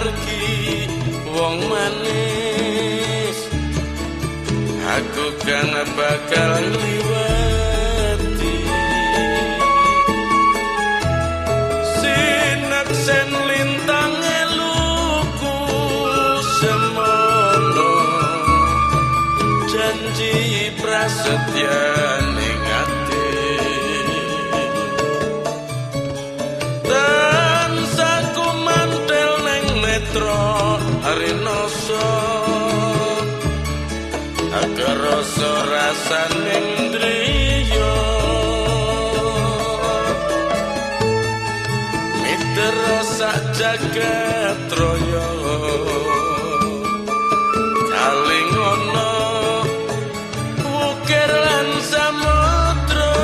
margi wong manis aku kan bakal liwati sinaksen lintang eluku semono janji prasetya ning ati tansah ku mantel ning netra arinoso agar rasa rasaning driya miter sak jagat raya kaling ana ukir lan samudra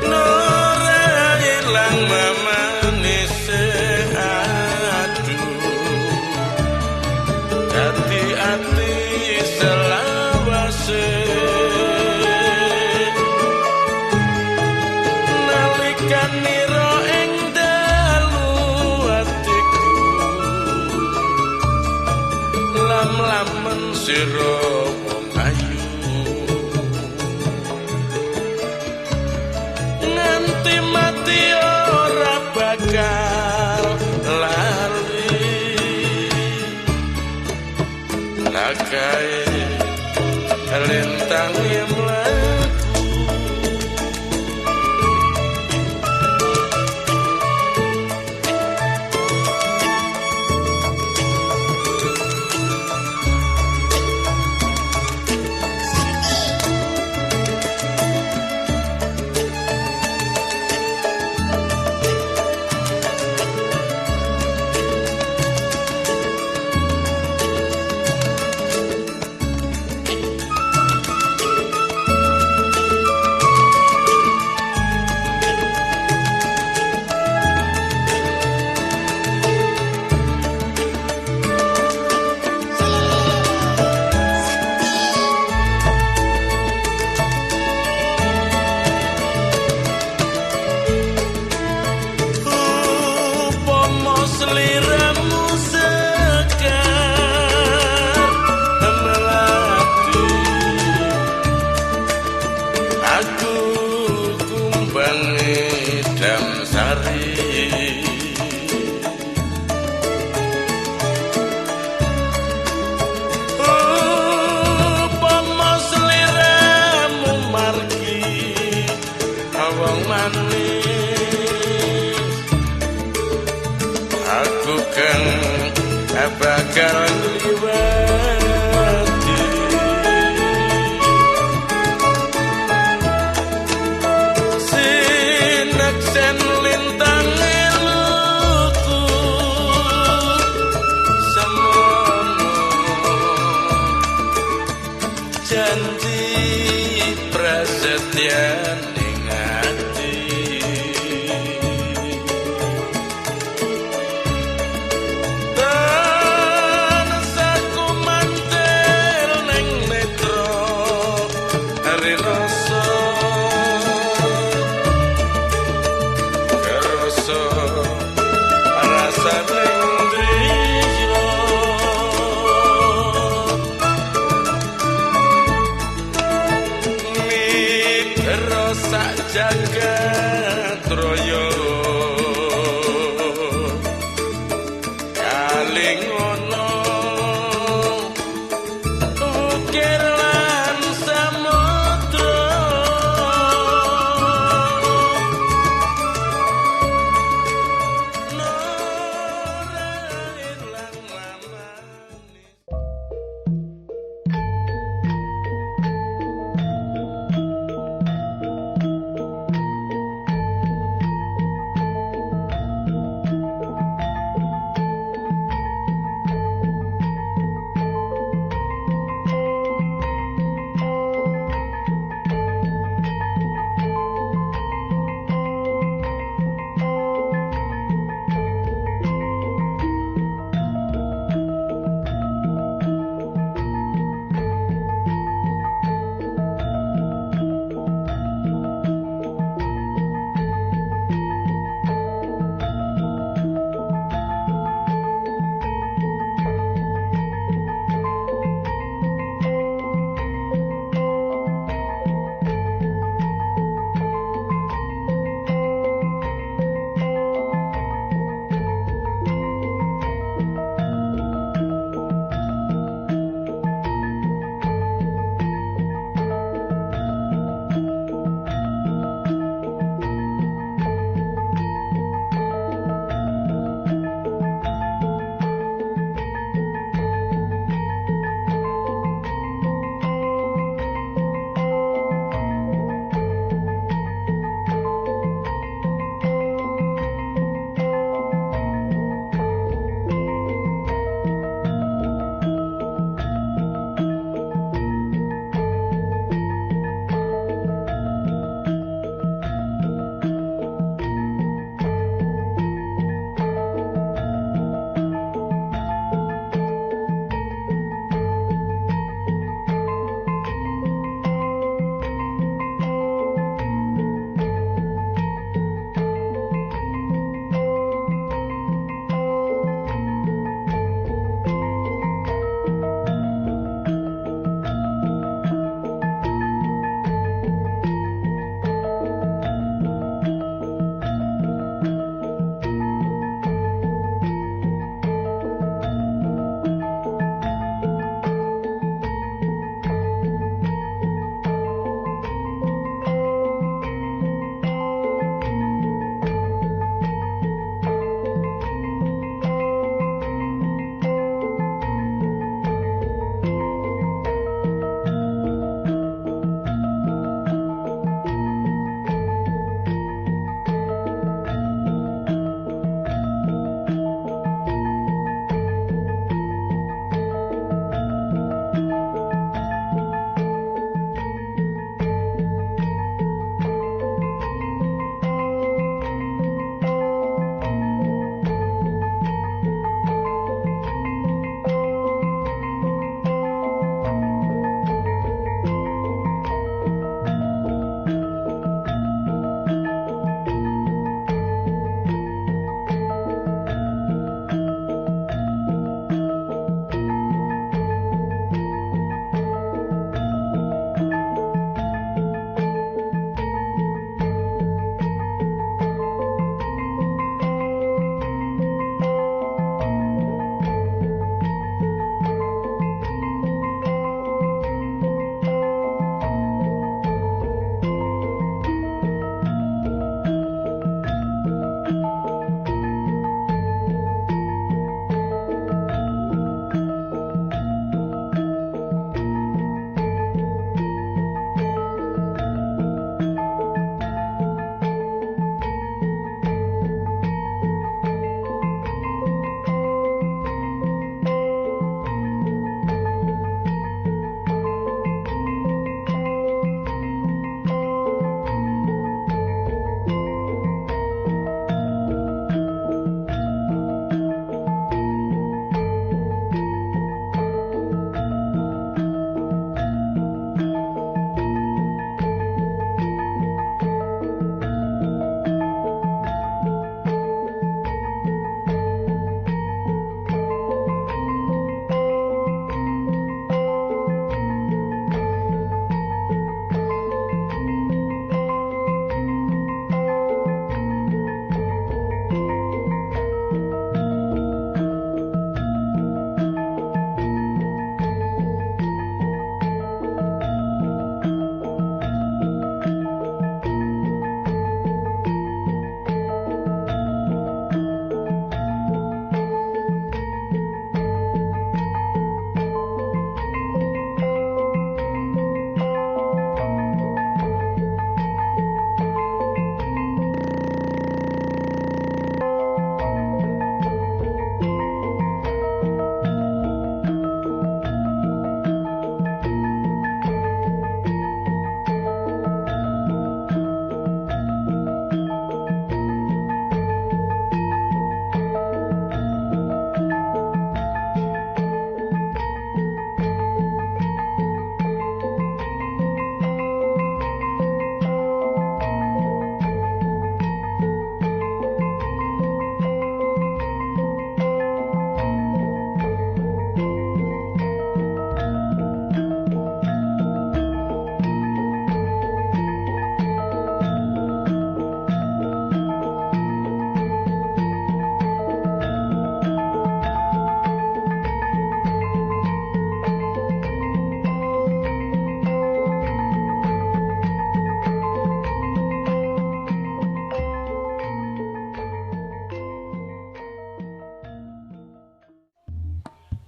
nore ilang mamanise hati selawase nalikan nira ing dalu atiku lam-lamen sira wong ayu nganti mati ora bakal lali lakai lintang yang melaku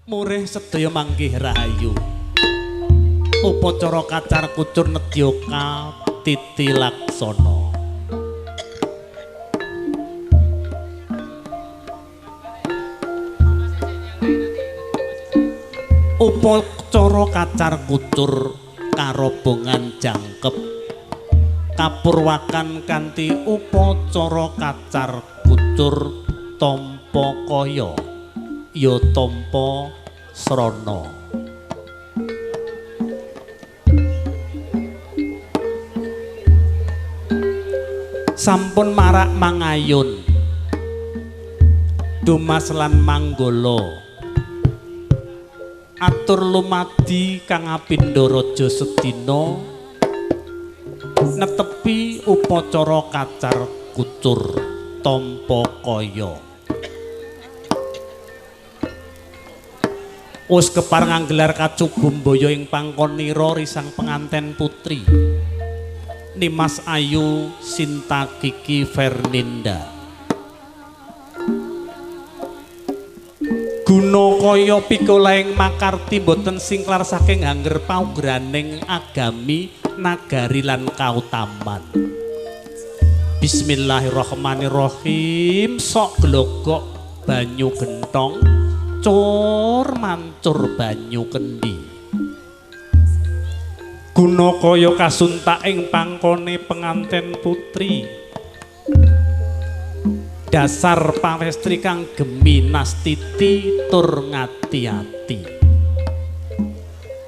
Murih sedaya manggih rahayu. Upacara kacar kucur nedya katiti laksana. Upacara kacar kucur karobongan jangkep kapurwakan kanthi upacara kacar kucur tampa kaya ya tampa srana. Sampun marak mangayun dumas lan manggala atur lumadi kang apindha raja sedina netepi upacara kacar kucur tampa kaya. Wis kepareng anggelar kacugumbaya ing pangkonira risang penganten putri Nimas Ayu Sinta Kiki Fernanda. Guna kaya pikolaing makarti boten singklar saking angger paugraning agami nagari lan kautaman. Bismillahirrahmanirrahim. Sok glogok banyu gentong, cur mancur banyu kendi. Guna kaya kasuntak ing pangkone penganten putri. Dasar pawestri kang gemi nastiti tur ngati-ati.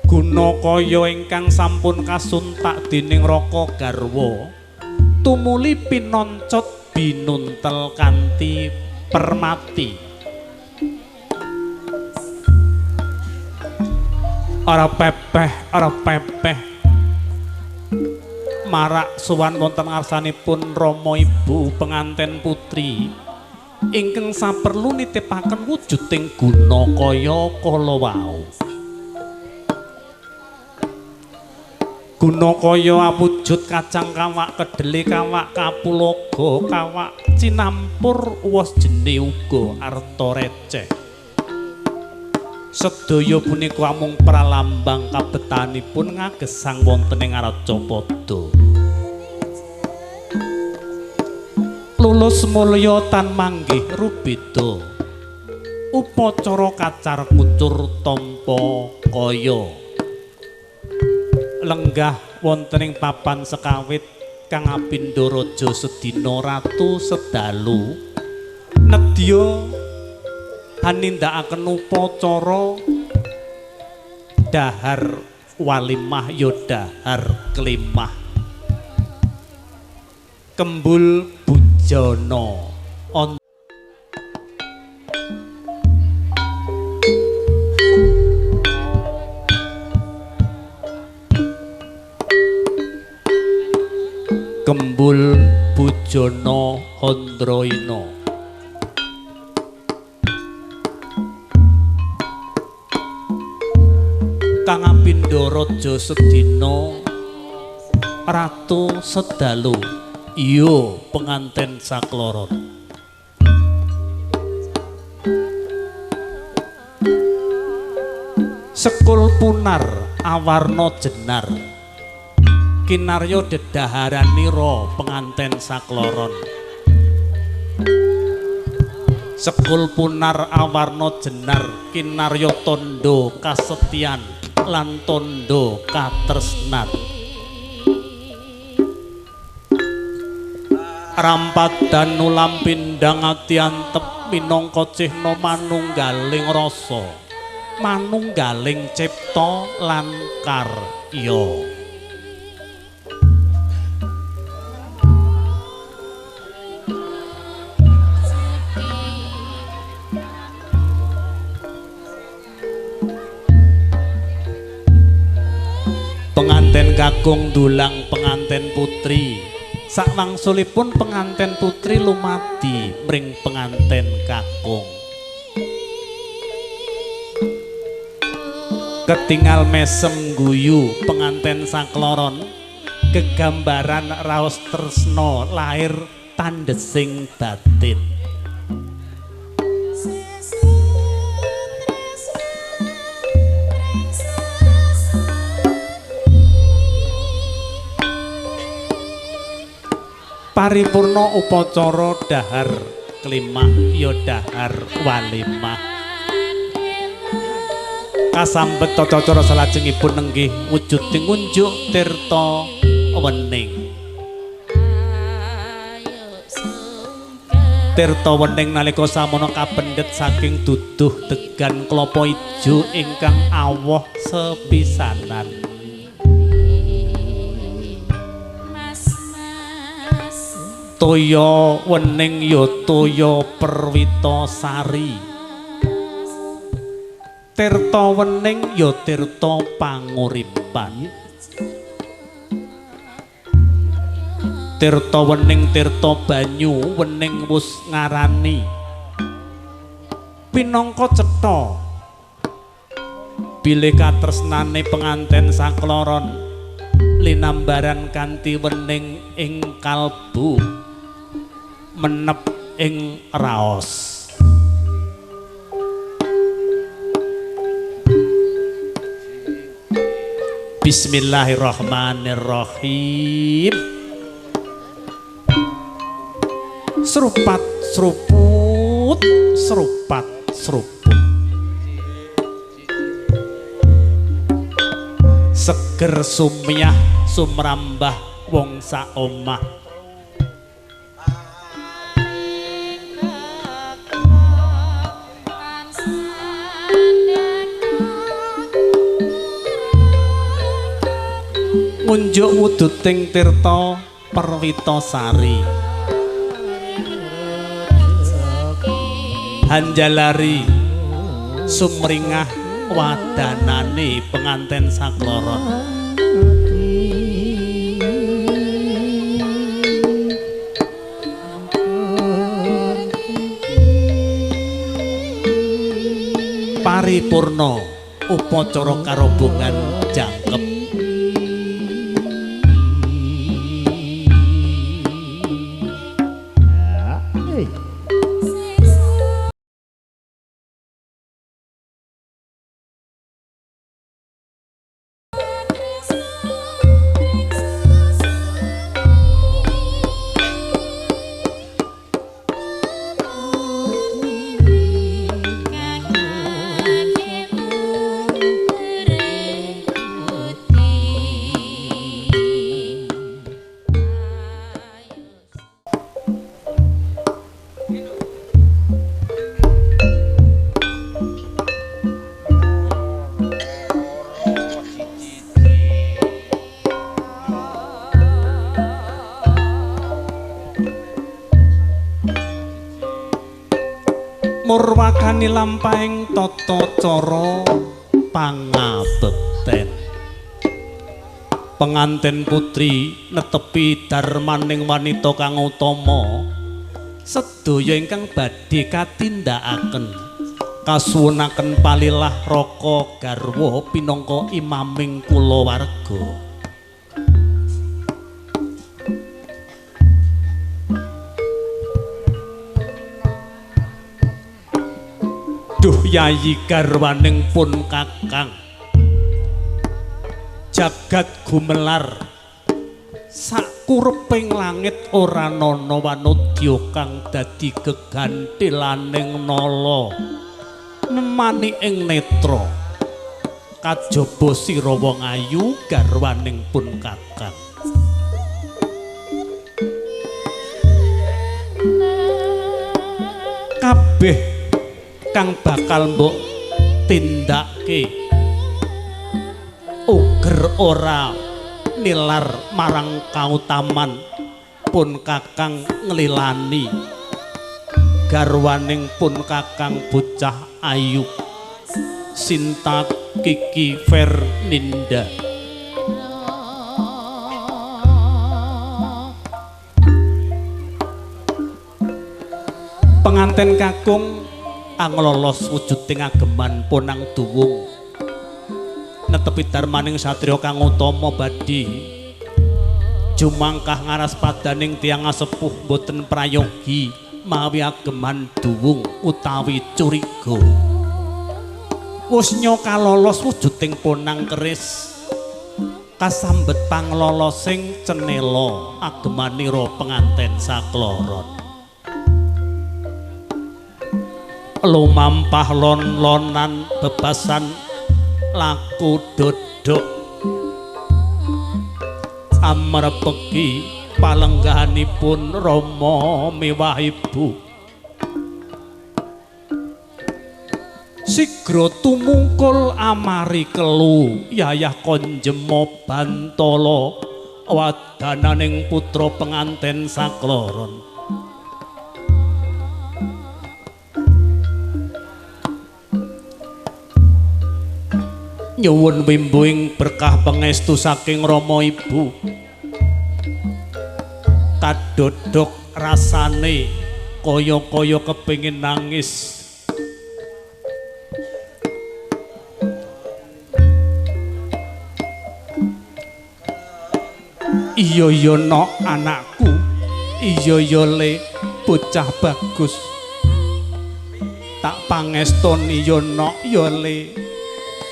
Guna kaya ingkang sampun kasuntak dening Raka Garwa tumuli pinoncot binuntel kanthi permati. Ora pepeh marak sowan wonten ngarsanipun Rama Ibu penganten putri ingkang saperlu nitipaken wujuding guna kaya kala wau. Guna kaya awujud kacang kawak kedhele kawak kapulaga kawak cinampur uwos jene uga arta receh. Sedaya punika amung pralambang kabetanipun ngagesang wonten ing Aracapada. Lulus mulya tan manggih rubeda. Upacara kacar kucur tampa kaya. Lenggah wonten ing papan sekawit kang apindha raja sedina ratu sedalu nedya hanindakaken upacara dahar walimah ya dahar klimah kembul bujana kembul bujana Handrayana. Kang apindha raja sedina ratu sedalu iya penganten sakloron. Sekul punar awarna jenar kinarya dedaharanira penganten sakloron. Sekul punar awarna jenar kinarya tondo kasetyan lan tondo katresnan. Rampadan ulam pindang ati antep minangka cihna manunggaling rasa manunggaling cipta lan karya. Penganten kakung dulang penganten putri. Sakwangsulipun penganten putri lumadi mring penganten kakung. Ketingal mesem guyu penganten sakloron gegambaran raos tresna lahir tandesing batin. paripurna upacara dahar kelimah ya dahar walimah kasambet tata cara salajengipun nenggih wujuding ngunjuk tirta wening tirta wening nalika samono kapendet saking duduh degan klapa ijo ingkang awoh sepisanan toya wening ya toya Perwitasari tirta wening ya tirta panguripan tirta wening tirta banyu wening wus ngarani pinangka cetha bilih katresnane penganten sakloron linambaran kanthi wening ing kalbu menep ing raos Bismillahirrahmanirrahim serupat seruput serupat seruput seger sumyah sumrambah wong saomah ngunjuk wuduting tirta Perwitasari hanjalari sumringah wadanane penganten sakloron paripurna upacara karobongan jangkep murwakani lampahing tata cara pangabekten penganten putri netepi darmaning wanita kang utama sedaya ingkang badhe katindakaken kasuwunaken palilah raka garwa pinangka imaming kulawarga duh yayi garwaning pun kakang jagat gumelar sakureping langit ora nana wanodya kang dadi gegantilaning nala nemani ing netra kajaba sira wong ayu garwaning pun kakang kabeh kang bakal mbok tindake uger ora nilar marang kautaman pun kakang nglilani garwaning pun kakang bocah ayu Sinta Kiki Ferninda penganten kakung anglolos wujuding ageman ponang duwung netepi darmaning satriya kang utama badhe jumangkah ngaras padaning tiyang sepuh boten prayogi mawi ageman duwung utawi curiga wus nyoka lolos wujuding ponang keris kasambet panglolo sing cenela agemanira penganten sakloron lumampah lon-lonan bebasan laku dodok amrepegi palenggahanipun Rama miwah ibu sigra tumungkul amari kelu yayah konjema bantala wadananing putra penganten sakloron nyuwun wimbuing berkah pangestu saking Rama ibu kadodok rasane kaya-kaya kepengin nangis iya ya nok anakku iya ya le bocah bagus tak pangestoni ya nok ya le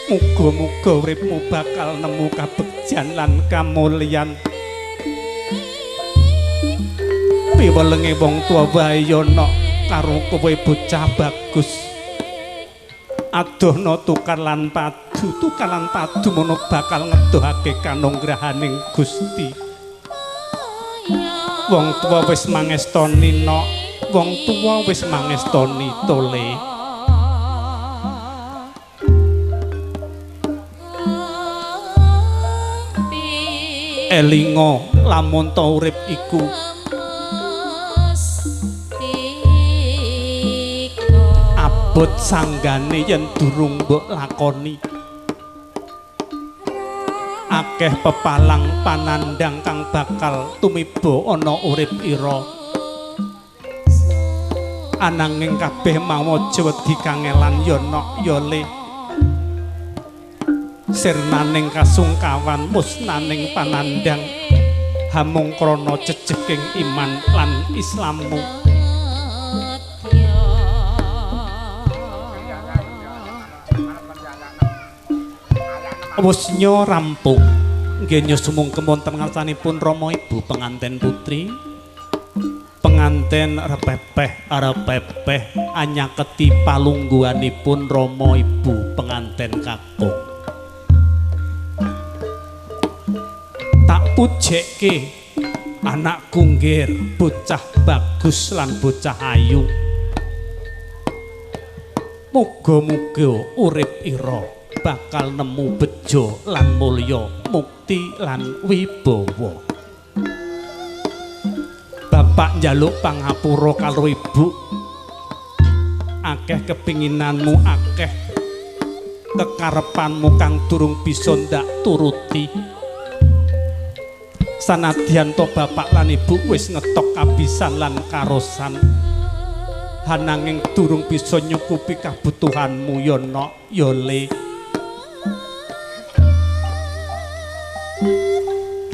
muga-muga uripmu bakal nemu kabegjan lan kamulyan piwelenge wong tuwa wae ya nok karo kowe bocah bagus adohna tukar lan padu mono bakal ngedohake kanunggrahaning Gusti wong tuwa wis mangestoni nok wong tuwa wis mangestoni tole elingo lamun ta urip iku abot sanggane yen durung mbok lakoni akeh pepalang panandang kang bakal tumiba ana urip ira ananging kabeh mawaja wedi kangelan ya nok ya le sirnaning kasungkawan musnaning panandang hamung krana jejeking iman lan Islammu wusnya rampung nggih nyusumung kemonten ngarsanipun Rama ibu penganten putri penganten arepepeh anyaketi palungguhanipun Rama ibu penganten kakung tak pujekke anakku nggih bocah bagus lan bocah ayu muga-muga urip ira bakal nemu bejo lan mulya mukti lan wibawa bapak njaluk pangapura karo ibu akeh kepinginanmu akeh kekarepanmu kang durung bisa ndak turuti sanadyan to bapak lan ibu wis ngetok kabisan lan karosan hananging durung bisa nyukupi kabutuhanmu ya nok ya le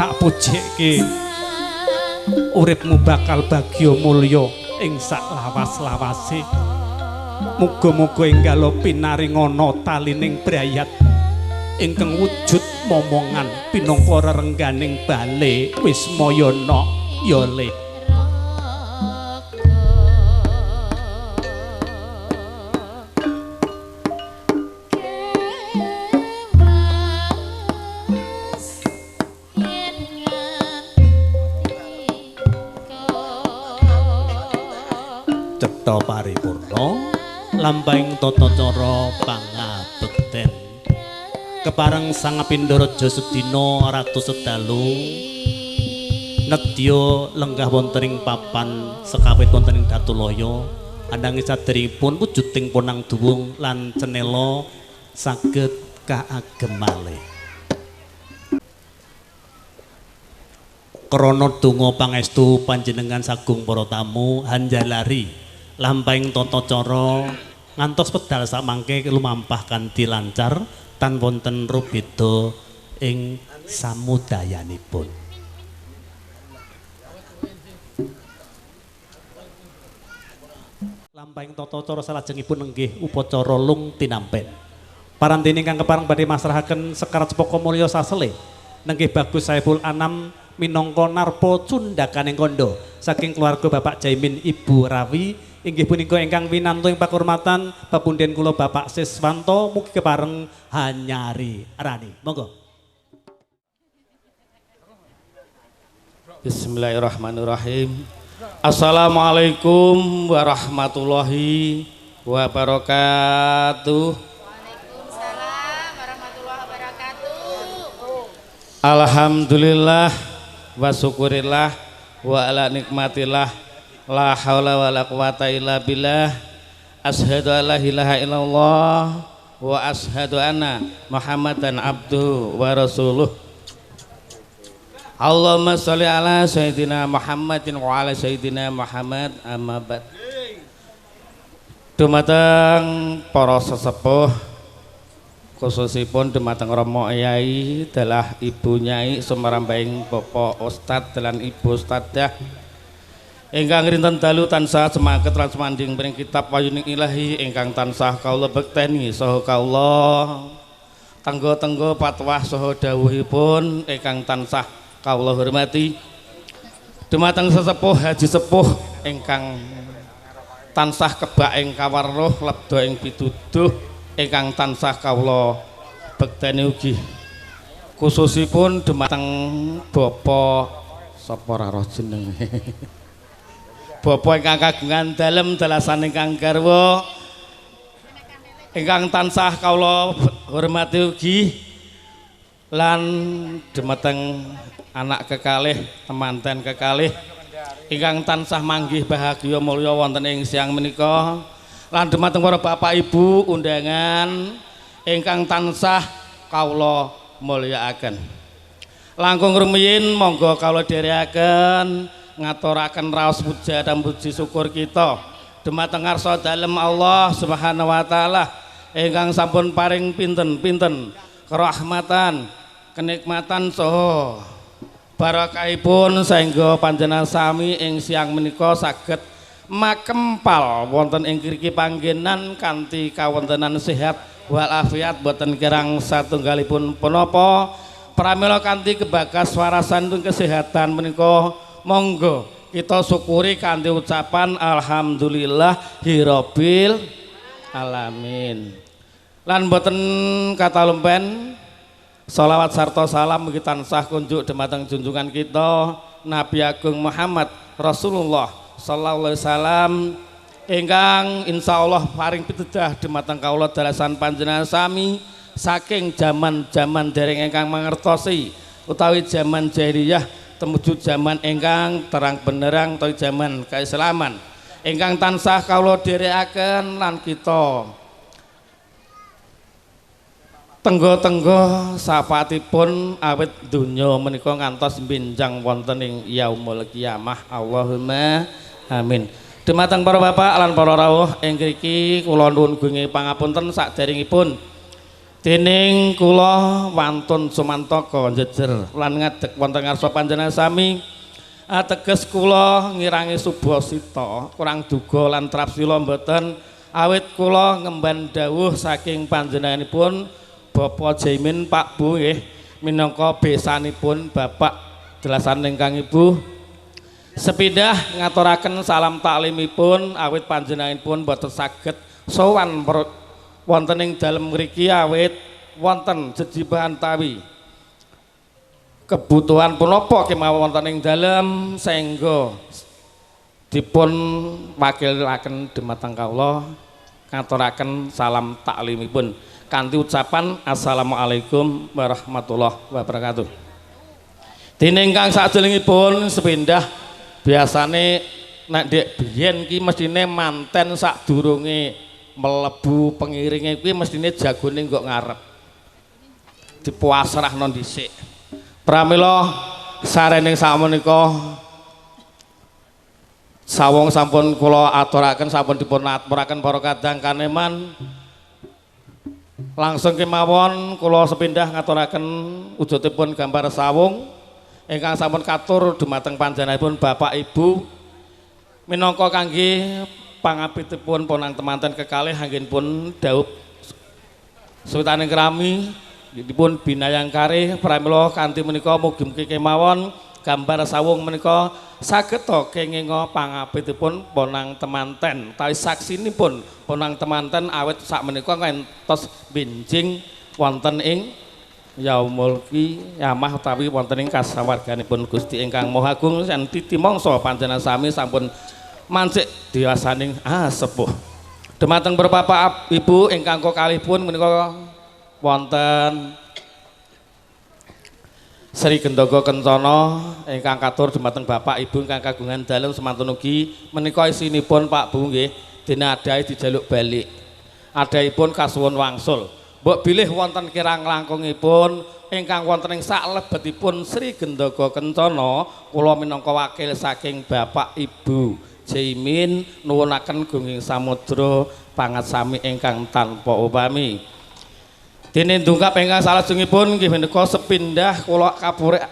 tak pujekke uripmu bakal bagya mulya ing sak lawas-lawase muga-muga enggal pinaringana talining brayat ingkang wujud momongan pinangka rerengganing bale wismaya nok ya le paripurna lampahing tata cara pangabekten kepareng Sangapindha Raja Sedina Ratu Sedalu nedya lenggah wonten ing papan sekawit wonten ing Datulaya ananging saderengipun wujuding ponang duwung lan cenela saged kaagem malih krana donga pangestu panjenengan sagung para tamu hanjalari lampahing tata cara ngantos pedal samangke lumampah kanthi lancar tan wonten rubeda ing samudayanipun. Lampahing tata cara salajengipun nenggih upacara lung tinampen. Parantene ingkang kepareng badhe masrahaken sekarat sepaka mulya sasele nenggih Bagus Saiful Anam minangka narpa cundhakaning kandha saking keluarga Bapak Jaimin Ibu Rawi inggih punika ingkang winanto ing pakurmatan pepundhen kula Bapak Siswanto mugi kepareng hanyari rani monggo. Bismillahirrahmanirrahim. Assalamualaikum warahmatullahi wabarakatuh. Waalaikumsalam warahmatullahi wabarakatuh. Alhamdulillah wa syukurillah wa ala nikmatillah la haula wa la quwata illa billah. Ashhadu an la ilaha illallah wa ashhadu anna Muhammadan abduhu wa rasuluh. Allahumma sholli ala sayyidina Muhammadin wa ala sayyidina Muhammad amma ba'd. Dumateng para sesepuh khususipun dumateng Romo Yai dalah Ibu Nyai sumarambahing Bapak Ustad dalan Ibu Ustadzah ingkang rinten dalu tansah semaket lan sumanding pring kitab Wayuning Ilahi ingkang tansah kaula bekteni saha kaula tenggo-tenggo patwah saha dawuhipun ingkang tansah kaula hormati dumateng sesepuh haji sepuh ingkang tansah kebak ing kawarruh lebda ing pituduh ingkang tansah kawula bekteni ugi khususipun dumateng Bapak sapa ra roh jenenge Bapak ingkang kagungan dalem dalasan ingkang garwa ingkang tansah kawula hormati ugi lan dumateng anak kekalih temanten kekalih ingkang tansah manggih bahagia mulya wonten ing siang menika lan dumateng para bapak ibu undangan ingkang tansah kawula mulyakaken. Langkung rumiyin monggo kawula dherekaken ngaturaken raos puja dan puji syukur kita dumateng ngarsa dalem Allah Subhanahu wa taala ingkang sampun paring pinten-pinten kerahmatan, kenikmatan saha barakahipun sehingga panjenengan sami ing siang menika saged makempal wonten ing ngriki panggenan kanthi kawontenan sehat walafiat boten kirang satunggalipun punapa pramila kanthi kebagas warasan kesehatan menika monggo kita syukuri kanthi ucapan alhamdulillahirabbil alamin lan boten kata lumpen sholawat sarta salam mugi tansah kunjuk dumateng junjungan kita Nabi Agung Muhammad Rasulullah sallallahu alaihi wasallam ingkang insyaallah paring pitudah dumateng kawula dalasan panjenengan sami saking jaman-jaman dereng ingkang mangertosi utawi jaman jahiliyah tumuju jaman ingkang terang benderang utawi jaman keislaman ingkang tansah kawula dherekaken lan kita tenggo-tenggo sapatipun awit donya menika ngantos benjang wonten ing yaumul kiamah. Allahumma amin. Dumateng para bapak lan para rawuh ing mriki kula nuwun gunge pangapunten saderengipun dening kula wantun sumantaka jejer lan ngadeg wonten ngarsa panjenengan sami ateges kula ngirangi subasita kurang duga lan trapsila mboten awit kula ngemban dawuh saking panjenenganipun Bapak Jaimin Pak Bu nggih minangka besanipun Bapak jelasan ingkang Ibu sepindah ngaturaken salam taklimipun awit panjenenganipun boten saged sowan wonten ing dalem mriki awit wonten jejibahan tawi kebutuhan punapa kemawon wonten ing dalem sehingga dipun wakilaken dumateng kawula ngaturaken salam taklimipun kanthi ucapan assalamualaikum warahmatullahi wabarakatuh. Dene ingkang sadelengipun sepindah biasane nek ndek biyen ki mestine manten sadurunge mlebu pengiringe kuwi mestine jagone kok ngarep. Dipuasrahno dhisik. Pramila sarening sakmenika sawung sampun kula aturaken sampun dipun aturaken para kadang kaneman langsung kemawon kula sepindah ngaturaken wujudipun gambar sawung ingkang sampun katur dumateng panjenenganipun Bapak Ibu minangka kangge pangabitipun ponang temanten kekalih anggenipun dawuh suwitaning krami dipun binayang karih pramila kanthi menika mugi-mugi kemawon gambar sawung menika saged to kenging pangabetipun ponang temanten tawi saksinipun ponang temanten awet sak menika ngantos benjing wonten ing yaumul qiyamah utawi wonten ing kasawarganipun Gusti ingkang Maha Agung lan titimangsa panjenengan sami sampun mancik diwasaning sepuh. Dumateng Bapak Ibu ingkang kekalihipun menika wonten Sri Gendhaga Kencana ingkang katur dumateng Bapak Ibu ingkang kagungan dalem semanten ugi menika isinipun Pak Bu nggih dene adahe dijaluk balik. Adahipun kasuwun wangsul. Mbok bilih wonten kirang langkungipun ingkang wonten ing salebetipun Sri Gendhaga Kencana kula minangka wakil saking Bapak Ibu Jaimin nuwunaken gunging samudra pangat sami ingkang tanpa upami. Dene ndungkap ingkang salajengipun nggih menika sepindah kula kapurek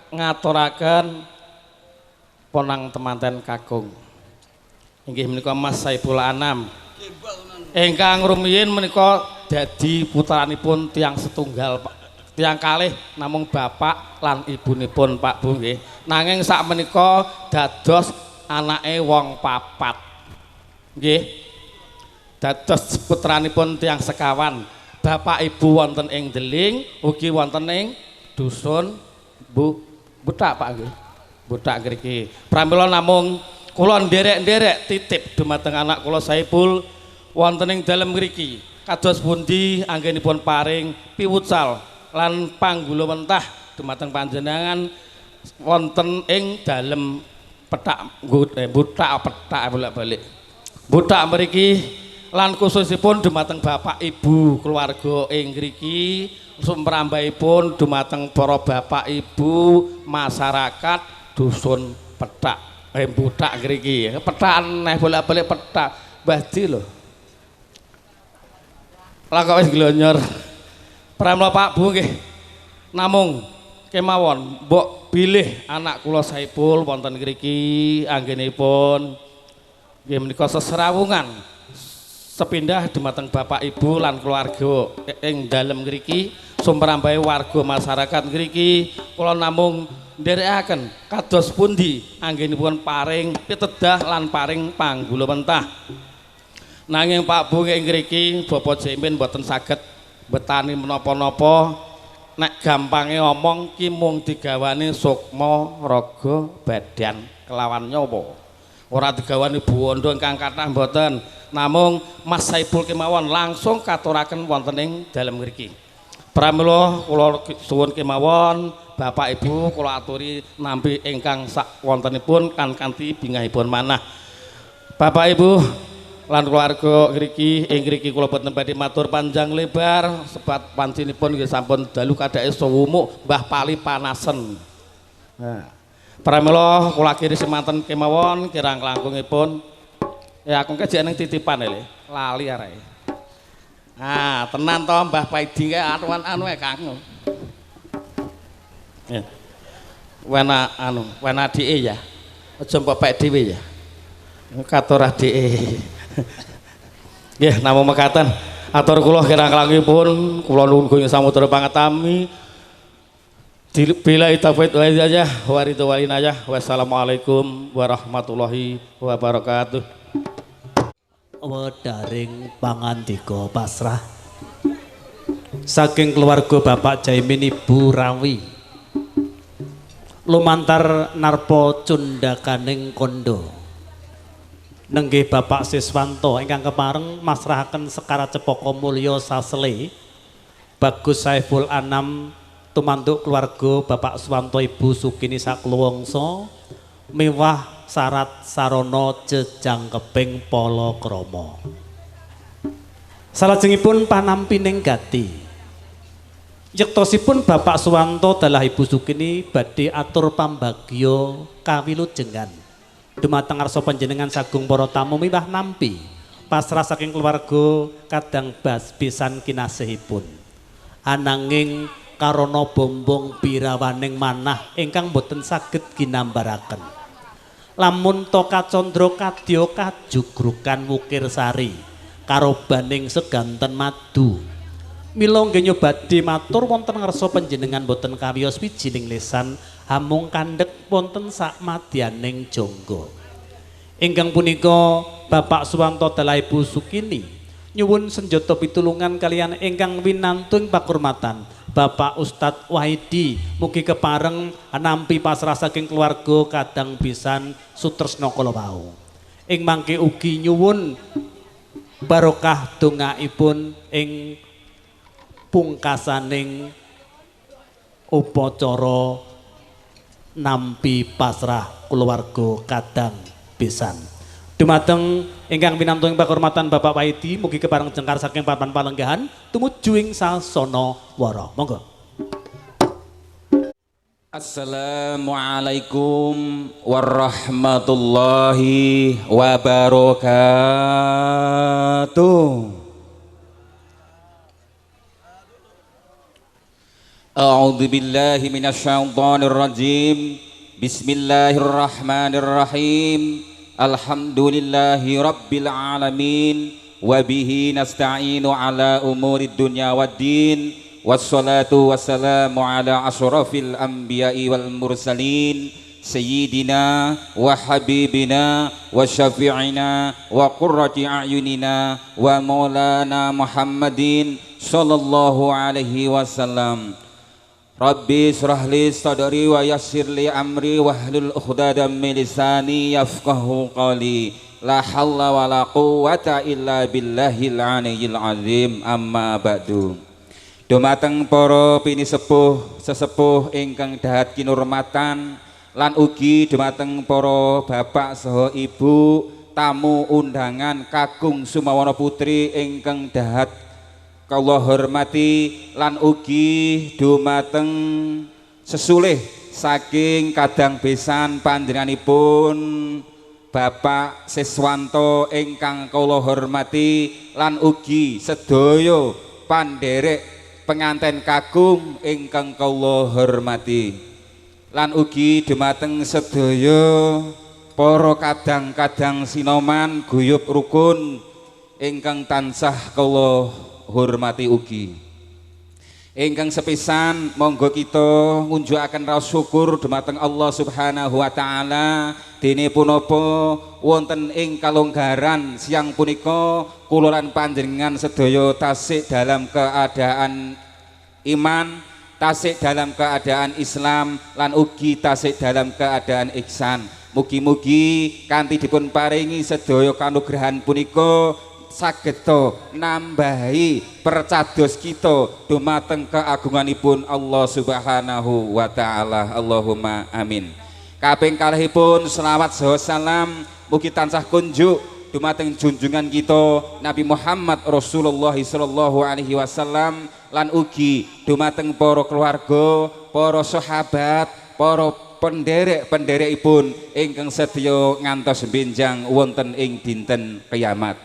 ngaturaken ponang temanten kakung. Inggih menika Mas Saiful Anam. Ingkang rumiyin menika dadi putranipun tiyang setunggal tiyang kalih namung bapak lan ibunipun Pak Bu nggih. Nanging sak menika dados anake wong papat nggih dados putranipun tiyang sekawan bapak ibu wonten ing Deling ugi wonten ing dusun Butak Pak nggih Butak ngriki pramila namung kula nderek-nderek titip dumateng anak kula Saipul wonten ing dalem mriki kados pundi anggenipun paring piwucal lan panggulamentah dumateng panjenengan wonten ing dalem petak petak bolak-balik butak mriki lan khususipun dumateng Bapak Ibu keluarga ing ngriki sumrambahipun dumateng para Bapak Ibu masyarakat dusun petak butak ngriki petak neh bolak-balik petak Mbah Di lho lah kok wis glonyor pramila Pak Bu nggih namung kemawon mbok bilih anak kula Saipul wonten ngriki anggenipun nggih menika seserawungan sepindah dumateng Bapak Ibu lan keluarga ing dalem ngriki sumrambahe warga masyarakat ngriki kula namung nderekaken kados pundi anggenipun paring pitedah lan paring panggulamentah nanging Pak Bu ing ngriki Bapak Jaimin mboten saged betani menapa-napa nek gampange omong ki mung digawani sukma raga badan kelawan nyawa ora digawani bondo ingkang kathah mboten namung Mas Saipul kemawon langsung katuraken wonten ing dalem mriki pramila kula suwun kemawon Bapak Ibu kula aturi nampi ingkang sak wontenipun kanthi bingahipun manah Bapak Ibu lan keluarga ngriki ing ngriki kula boten badhe matur panjang lebar sebat pancinipun nggih sampun dalu kadake suwumuk Mbah Pali panasen. Nah, pramila kula akhiri semanten kemawon kirang langkungipun ya aku kejek ning titipan lho lali arek. Ah, tenan to Mbah Paidi kae anu Kang. Ya. Wena adike ya. Aja mbok pek dhewe ya. Katur adike. Nggih namung mekaten atur kula kirang langkungipun kula nuwun gunging samudra pangatami bila itafait wa aja waritu walinaya wassalamualaikum warahmatullahi wabarakatuh. Wedaring pangandika pasrah saking keluarga Bapak Jaimin Ibu Rawi lumantar narpa cundakaning kondo nenggih Bapak Siswanto ingkang kepareng masrahaken sekara cepaka mulya sasele Bagus Saiful Anam tumantuk keluarga Bapak Swanto Ibu Sukini sakluwangsa miwah syarat sarana jejangkeping palakrama salajengipun panampining gati yektosipun Bapak Swanto dalah Ibu Sukini badhe atur pambagya kawilujengan dumateng ngarsa panjenengan sagung para tamu miwah nampi pasrah saking keluarga kadang pisan kinasihipun ananging karana bombong birawaning manah ingkang boten saged ginambaraken lamun Toka Candra kadya kajugrukan Wukir Sari karo baning seganten madu Mila nggih badhe matur wonten ngarsa panjenengan boten kawiyos wijining lesan hamung kandhek wonten sak madyaning jangga. Ingkang punika Bapak Suwanto dalah Ibu Sukini nyuwun senjata pitulungan kalian ingkang winantung pakurmatan Bapak Ustadz Wahidi mugi kepareng nampi pasrah saking keluarga kadang pisan Sutresna kala wau. Ing mangke ugi nyuwun barokah dongaipun ing pungkasaning upacara nampi pasrah keluarga kadang pisan. Dumateng ingkang winantung pakurmatan Bapak Wahidi mugi kepareng jengkar saking papan palenggahan tumuju ing sasana wara. Monggo. Assalamualaikum warahmatullahi wabarakatuh. A'udzu billahi minasyaitonir rajim. Bismillahirrahmanirrahim. Alhamdulillahi rabbil alamin wa bihi nasta'inu ala umurid dunya waddin wassalatu wassalamu ala asyrafil anbiya'i wal mursalin sayyidina wa habibina wa syafi'ina wa qurrati a'yunina wa maulana Muhammadin sallallahu alaihi wasallam. Rabbi israh li sadri wa yassir li amri wahlul 'uqdatam min lisani yafqahu qawli. La haula wala quwwata illa billahil aliyyil azim. Amma ba'du. Dumateng para pinisepuh sesepuh ingkang dahat kinurmatan lan ugi dumateng para bapak saha ibu tamu undangan kakung Sumawana Putri ingkang dahat kula hormati lan ugi dumateng sesulih saking kadang besan panjenenganipun Bapak Siswanto ingkang kula hormati lan ugi sedaya pandherek penganten kakung ingkang kula hormati lan ugi dumateng sedaya para kadang-kadang sinoman guyub rukun ingkang tansah kula hormati ugi. Ingkang sepisan monggo kita ngunjukaken raos syukur dumateng Allah Subhanahu wa taala dene punapa wonten ing kalonggaran siang punika kula lan panjenengan sedaya tasik dalam keadaan iman, tasik dalam keadaan Islam lan ugi tasik dalam keadaan ihsan. Mugi-mugi kanthi dipun paringi sedaya kanugrahan punika sageta nambahi percados kita dumateng keagunganipun Allah Subhanahu wa taala. Allahumma amin. Kaping kalihipun selawat saha salam mugi tansah kunjuk dumateng junjungan kita Nabi Muhammad Rasulullah sallallahu alaihi wasallam lan ugi dumateng para keluarga, para sahabat, para penderek-penderekipun ingkang sedya ngantos benjang wonten ing dinten kiamat.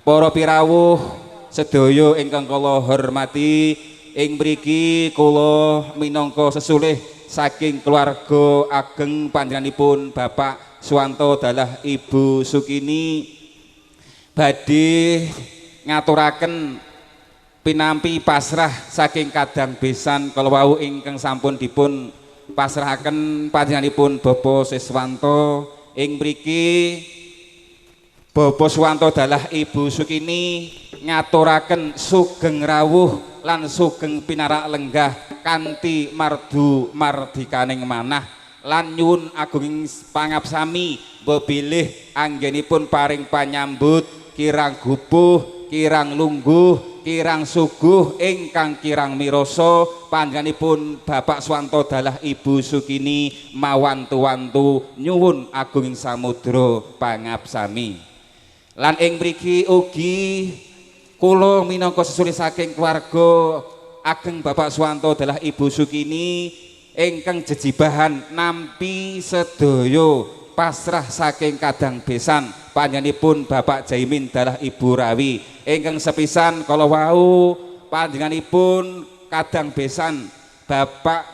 Para pirawuh sedaya ingkang kula hormati, ing mriki kula minangka sesulih saking keluarga ageng panjenenganipun Bapak Suwanto dalah Ibu Sukini badhe ngaturaken pinampi pasrah saking kadang besan kala wau ingkang sampun dipun pasrahaken panjenenganipun Bapak Siswanto. Ing mriki Bapak Suwanto dalah Ibu Sukini ngaturaken sugeng rawuh lan sugeng pinarak lenggah kanthi mardu mardikaning manah lan nyuwun agunging pangapsami bebilih anggenipun paring panyambut kirang gupuh, kirang lungguh, kirang suguh ingkang kirang mirasa panjenenganipun Bapak Suwanto dalah Ibu Sukini mawantu-wantu nyuwun agunging samudra pangapsami. Lan ing mriki ugi kula minangka sesulih saking keluarga ageng Bapak Suwanto dalah Ibu Sukini ingkang jejibahan nampi sedaya pasrah saking kadang besan panjenenganipun Bapak Jaimin dalah Ibu Rawi ingkang sepisan kala wau panjenenganipun kadang besan Bapak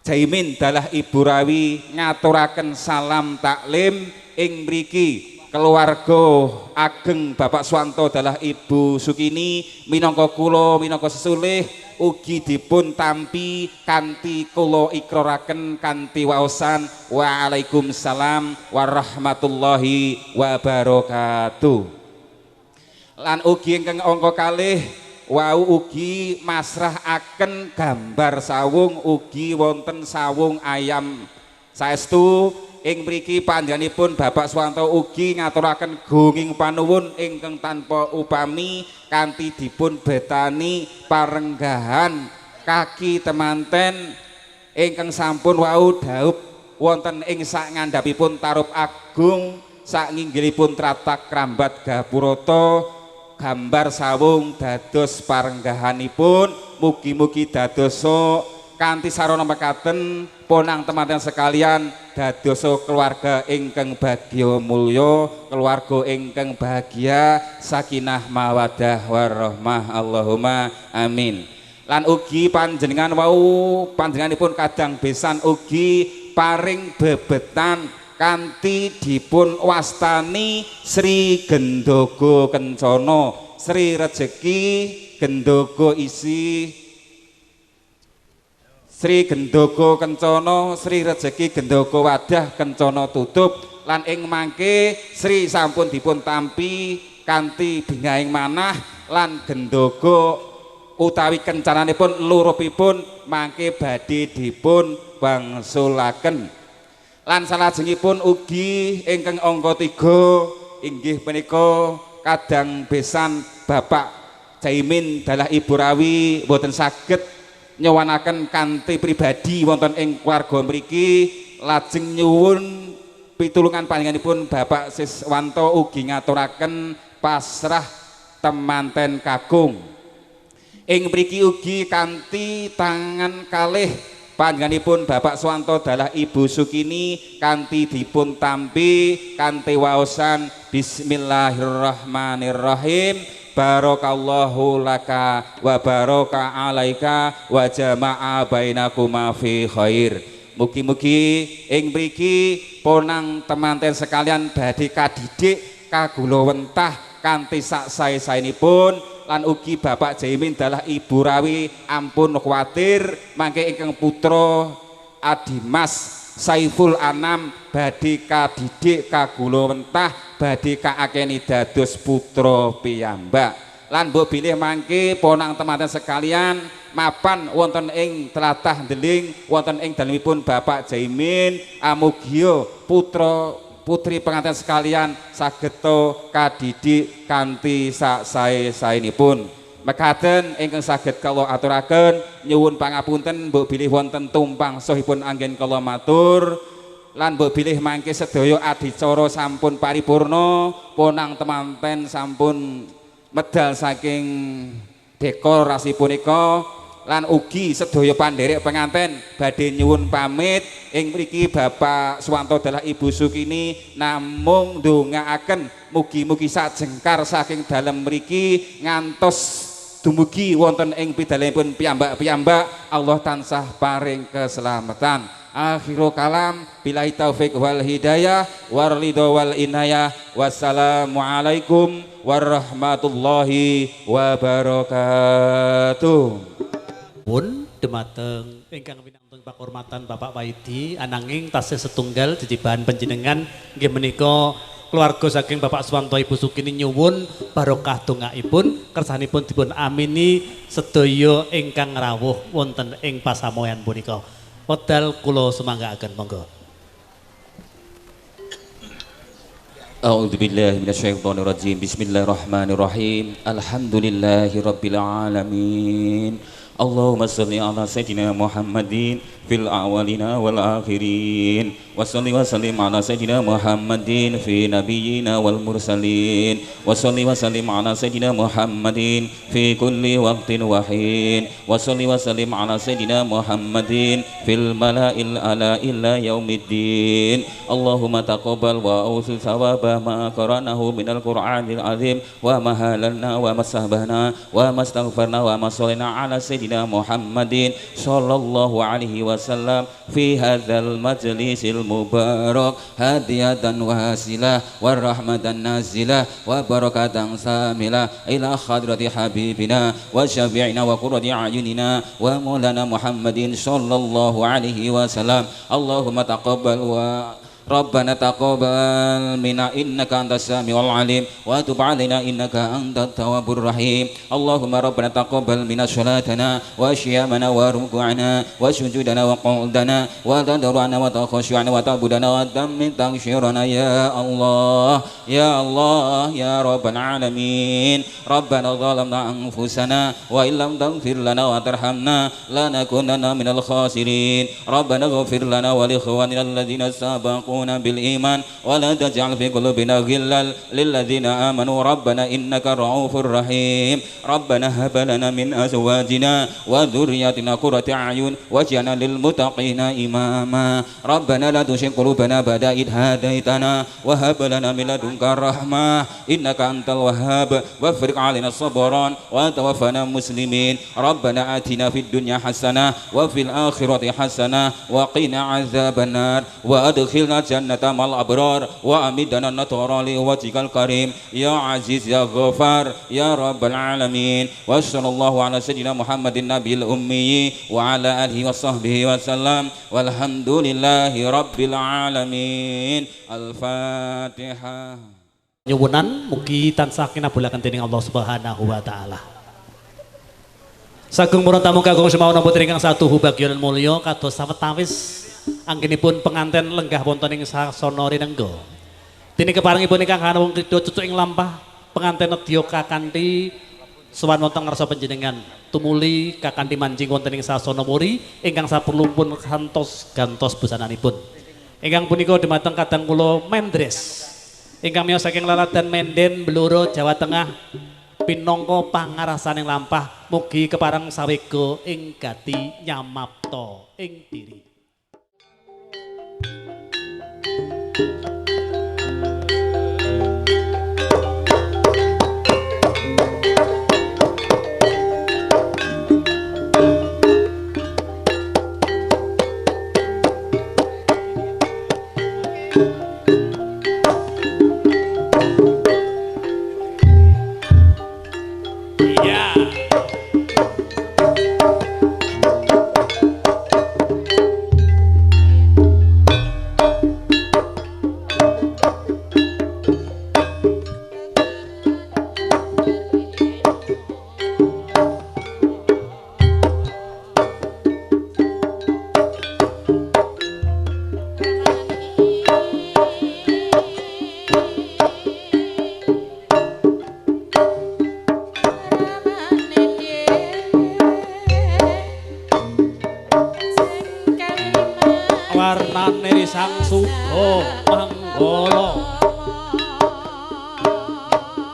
Jaimin dalah Ibu Rawi ngaturaken salam taklim ing mriki keluarga ageng Bapak Swanto adalah Ibu Sukini minangka kula minangka sesulih ugi dipun tampi kanthi kula ikraraken kanthi waosan waalaikumsalam warahmatullahi wabarakatuh. Lan ugi ingkang angka kalih wau ugi masrahaken gambar sawung ugi wonten sawung ayam saestu ing mriki panjenenganipun Bapak Swanto ugi ngaturaken gunging panuwun ingkang tanpa upami kanthi dipun betani parenggahan kaki temanten ingkang sampun wau dhaup wonten ing sak ngandhapipun tarup agung sak nginggilipun tratak Krambat Gapurata gambar sawung dados parenggahanipun mugi-mugi dadosa kanthi sarana mekaten ponang teman-teman sekalian dadosa keluarga ingkang bagya mulya keluarga ingkang bahagia sakinah mawaddah warahmah Allahumma amin. Lan ugi panjenengan wau panjenenganipun kadang besan ugi paring bebetan kanthi dipun wastani Sri Gendhoga Kencana Sri Rejeki Gendhoga isi Sri Gendhoga Kencana Sri Rejeki Gendhoga Wadah Kencana tutup lan ing mangke Sri sampun dipun tampi kanthi bingahing manah lan Gendhoga utawi kencananipun lurupipun mangke badhe dipun wangsulaken. Lan salajengipun ugi ingkang angka 3 inggih menika kadang besan Bapak Caimin dalah Ibu Rawi boten saged nyowanaken kanthi pribadi wonten ing keluarga mriki lajeng nyuwun pitulungan panjenenganipun Bapak Siswanto ugi ngaturaken pasrah temanten kakung. Ing mriki ugi kanthi tangan kalih panjenenganipun Bapak Swanto dalah Ibu Sukini kanthi dipun tampi kanthi waosan bismillahirrahmanirrahim barakallahu laka wa baraka alaika wa jama'a bainakuma fi khair. Mugi-mugi ing mriki ponang temanten sekalian badhe kadidik kagulawentah kanthi sak sae-saenipun lan ugi Bapak Jaimin dalah Ibu Rawi ampun kuwatir mangke ingkang putra Adimas Saiful Anam badhe kadidik kagulawentah badhe kaakeni dados putra piyambak lan mbok bilih mangke ponang teman-teman sekalian mapan wonten ing tlatah Ndeling wonten ing dalemipun Bapak Jaimin amugia putra putri pengantin sekalian sageta kadidik kanthi sak sae-saenipun. Mekaten ingkang saged kula aturaken nyuwun pangapunten mbok bilih wonten tumpang sohipun anggen kula matur lan mbok bilih mangke sedaya adicara sampun paripurna ponang temanten sampun medal saking dekorasi punika lan ugi sedaya pandherek penganten badhe nyuwun pamit ing mriki Bapak Swanto dalah Ibu Sukini namung ndongaaken mugi-mugi sajengkar saking dalem mriki ngantos dumugi wonten ing pidalanipun piyambak-piyambak Allah tansah paring keselamatan. Akhirul kalam billahi taufik wal hidayah war ridha wal inayah wassalamualaikum warahmatullahi wabarakatuh. Pun dumateng ingkang winantun pakurmatan Bapak Waidi ananging tasih setunggal jejibahan panjenengan nggih menika keluarga saking Bapak Swanto Ibu Sukini nyuwun barokah dongaipun kersanipun dipun amini sedaya ingkang rawuh wonten ing pasamoyan punika. Wedal kula semanggaaken monggo. A'udzu billahi minasyaitonir rajim. Bismillahirrahmanirrahim. Alhamdulillahirabbil alamin. Allahumma shalli ala sayyidina Muhammadin fil awwalina wal akhirin wa shalli wa sallim ala sayyidina Muhammadin fi nabiyyina wal mursalin wa shalli wa sallim ala sayyidina Muhammadin fi kulli waqtin wa hin wa shalli wa sallim ala sayyidina Muhammadin fil mala'il ala illa yaumiddin. Allahumma taqabbal wa awsil thawaba ma qara'nahu minal qur'anil azim wa ma halalna wa masahbahna wa mastaghfarna wa ma sallina ala sayyidina Muhammadin sallallahu alaihi wasallam وسلم في هذا المجلس المبارك هدية واسلة والرحمة النازلة وبركة ساملة إلى حضرة حبيبنا وشفيعنا وقرة أعيننا ومولانا محمد صلى الله عليه وسلم. اللهم تقبل ربنا تقبل منا إنك أنت السميع العليم وتب علينا إنك أنت التواب الرحيم. اللهم ربنا تقبل منا صلاتنا وصيامنا وركوعنا وسجودنا وقعودنا وتضرعنا وتخشعنا وتعبدنا وتم تغشيرنا يا الله يا الله يا رب العالمين. ربنا ظلمنا أنفسنا وإن لم تغفر لنا وترحمنا لنكونن من الخاسرين. ربنا اغفر لنا ولإخواننا الذين سبقونا بالإيمان ولا تجعل في قلوبنا غلا للذين آمنوا ربنا إنك رؤوف رحيم. ربنا هب لنا من أزواجنا وذرياتنا قرة أعين واجعلنا للمتقين إماما. ربنا لا تزغ قلوبنا بعد إذ هديتنا وهب لنا من لدنك الرحمة إنك أنت الوهاب وافرغ علينا صبرا وتوفنا مسلمين. ربنا آتنا في الدنيا حسنة وفي الآخرة حسنة وقنا عذاب النار وأدخلنا جنة مع الأبرار وأمدنا نصرا لوجهك الكريم يا عزيز يا غفار يا رب العالمين. وصلى الله على سيدنا محمد النبي الأمي وعلى آله وصحبه وسلم والحمد لله رب العالمين. الفاتحة. Nyuwunan mugi tansah kinabulaken dening Allah Subhanahu wa taala. Sagung para tamu kagung semau nampa ingkang satuhu bagyan mulya kados sawetawis anggenipun penganten lenggah wonten ing sasana rinengga. Dene keparengipun ingkang hanung krida cucuk ing lampah penganten nedya kakanthi sowan wonten ngarsa panjenengan tumuli kakanthi manjing wonten ing sasana muri ingkang saperluipun gantos busananipun. Ingkang punika dhumateng kadang kula Mendres ingkang miyos saking laladan Menden Blora Jawa Tengah pinangka pangarasaning lampah mugi kepareng sawega ing gati nyamapta ing diri. warnane Sang Suba Manggala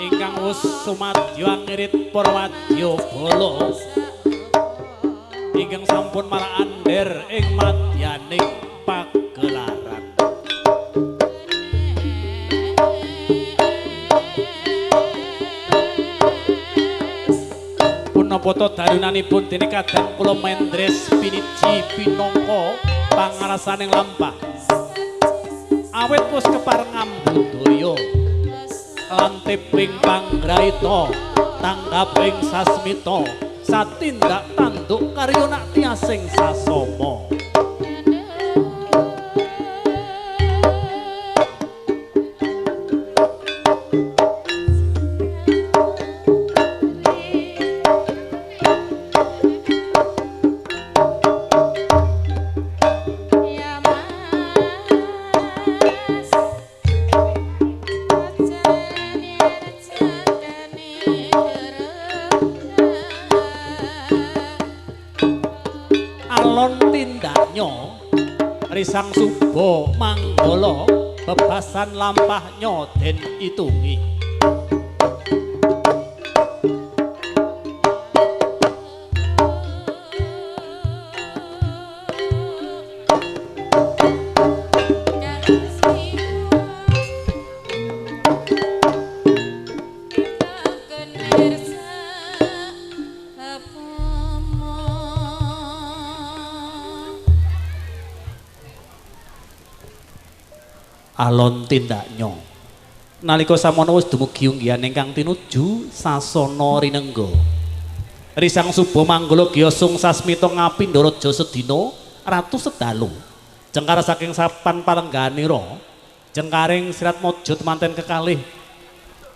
ingkang wus sumadya ngirit para wadya bala ingkang sampun marander ing madyaning pagelaran punapa to darunanipun dene kadang kula Mendres piniji pinangka pangarasaning lampah awet wis kepareng budaya lan tiping panggraita tanggaping sasmita satindak tanduk karya nak tiasing sasama Sang Suba Manggala bebasan lampahnya den itungi alon tindaknya nalika samono wis dumugi unggihan ingkang tinuju sasana rinengga risang suba manggala gyosung sasmita ngapindharaja sedina ratu sedalu jengkar saking sapan palengganira jengkaring sirat mojo temanten kekalih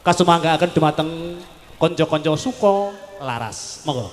kasumanggaaken dumateng kanca-kanca suka laras monggo.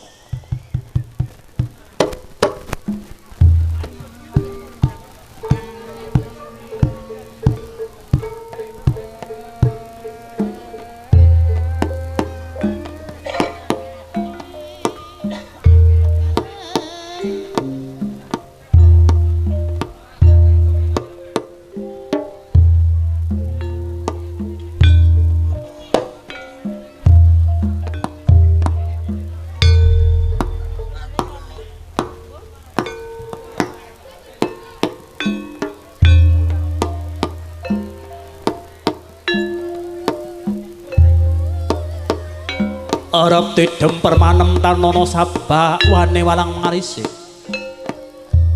Arep tidem permanem tanono sabak wane walang mengarisik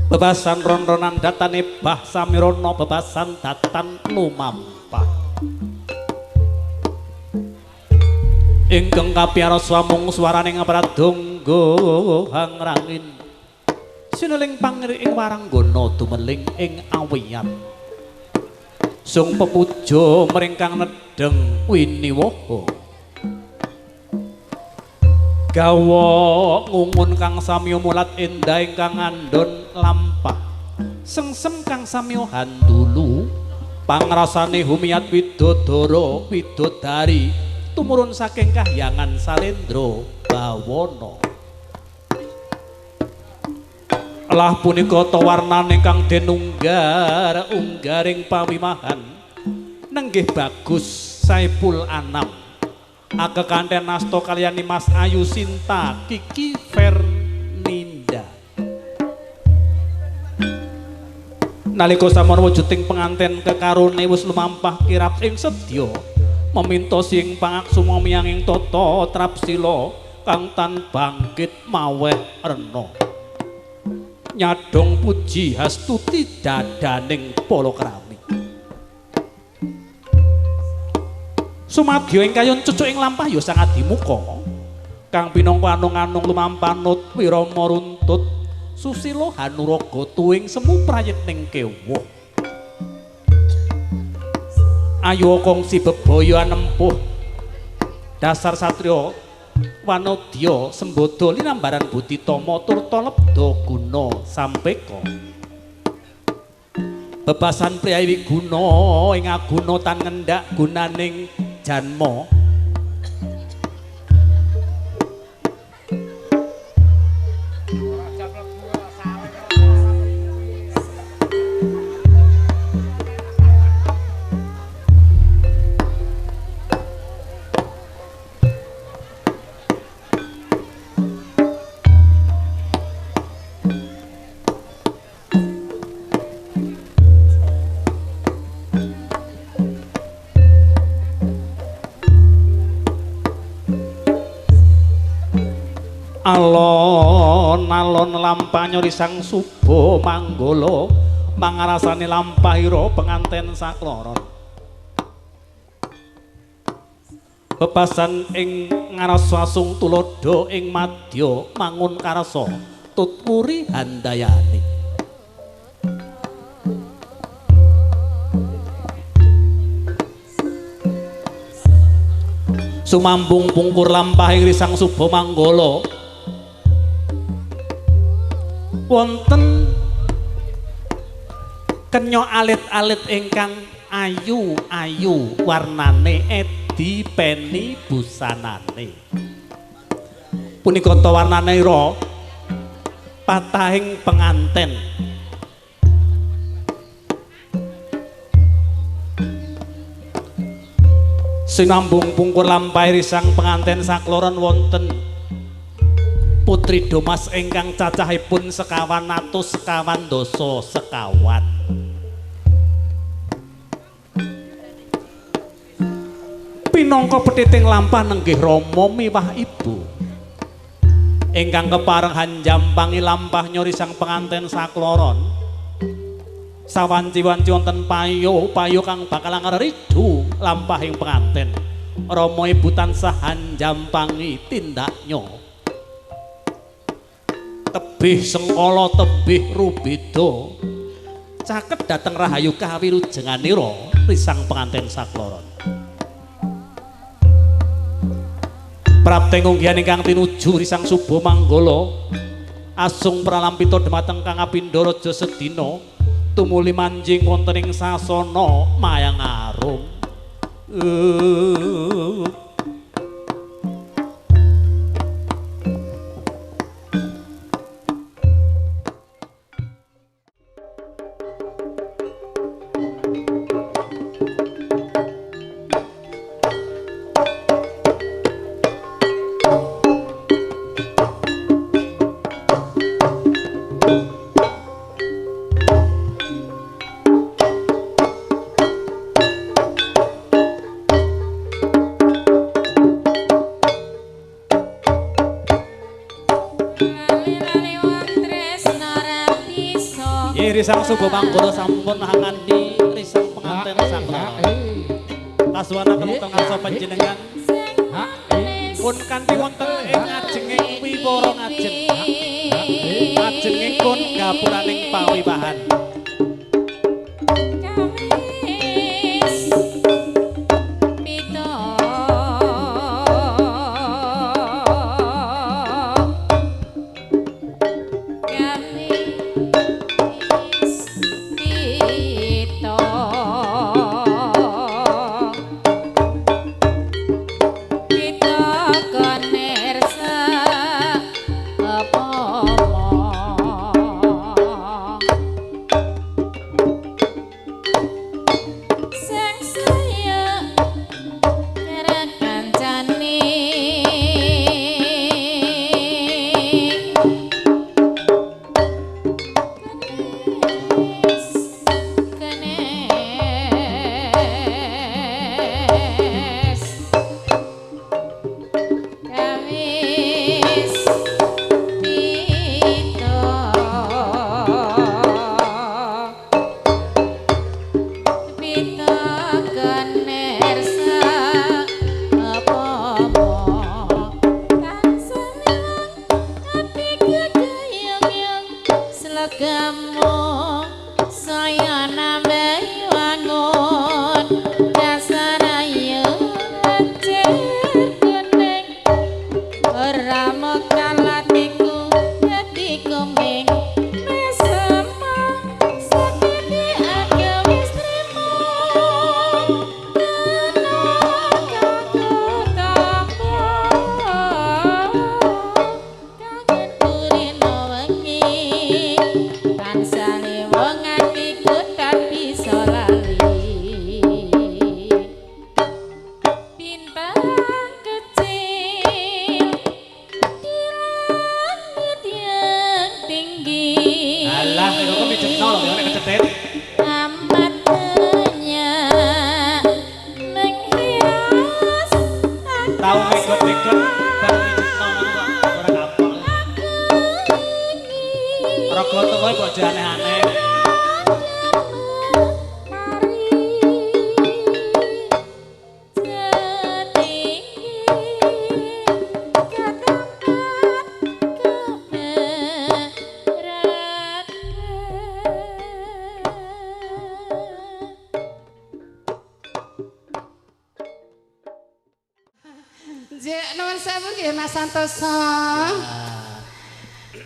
bebasan ron-ronan datane bah samirono bebasan datan lumampah ingkang kapiaros wamung swaraning pradonga hangrangin sineling pangiri ing waranggana dumeling ing awiyan sung pepuja mringkang nedeng winiwaha gawa ngungun kang samya mulat endah ingkang ngandhon lampah sengsem kang samya handulu pangrasane humiyat widodara widodari tumurun saking kahyangan salendra bawana lah punika tawarnane kang den unggaring pamimahan nenggih bagus Saipul Anam Akekanten Nasto kaliyan Mas Ayu Sinta Kiki Ferninda nalika sampun wujuding penganten kekarone wis lumampah kirap ing sedya meminta sing pangaksuma miyanging tata trapsila kang tan bangkit maweh rena nyadong puji hastuti dadaning palakrami sumadya ing kayon cucuk ing lampah ya sangat dimuka kang pinangka anung-anung lumampah nut wirama runtut susila hanuraga tuwing semu prayitning kewoh ayo kongsi bebaya anempuh dasar satriya wanodya sembodo linambaran budi tama turta lebda guna sampeka bebasan priyayi guna ing aguna tan ngendhak gunaning janma alon-alon lampah nyorisang suba manggala mangarasane lampahira penganten sakloron bebasan ing ngarasasung tulodo ing madya mangun karsa tutwuri handayani sumambung pungkur lampah ing risang suba manggala wonten kenya alit-alit ingkang ayu-ayu warnane edi peni busanane punika warnane ira patahing penganten sinambung pungkur lampah risang penganten sakloron wonten Putri Domas ingkang cacahipun 1.000 dasa sekawan pinangka petiting lampah nenggih Rama miwah Ibu ingkang kepareng hanjampangi lampah nyori sang penganten sakloron sawanci-wanci wonten payo kang bakal ngridu lampahing penganten. Rama ibu tansah njampangi tindaknya. Tebih sengkala tebih rubeda. Caket dateng rahayu kawilujenganira risang penganten sakloron. Prapteng unggihan ingkang tinuju risang suba manggala. Asung pralampita dhumateng Kang Apindo Raja sedina tumuli manjing wonten ing sasana mayang arum. Risang subuh manggala sampun hangandi risang penganten sakloron. Kasuwana keteng ngarsa panjenengan pun kanthi wonten ing ngajenging wiwara ngajeng. Ngajengipun gapuraning pawiwahan.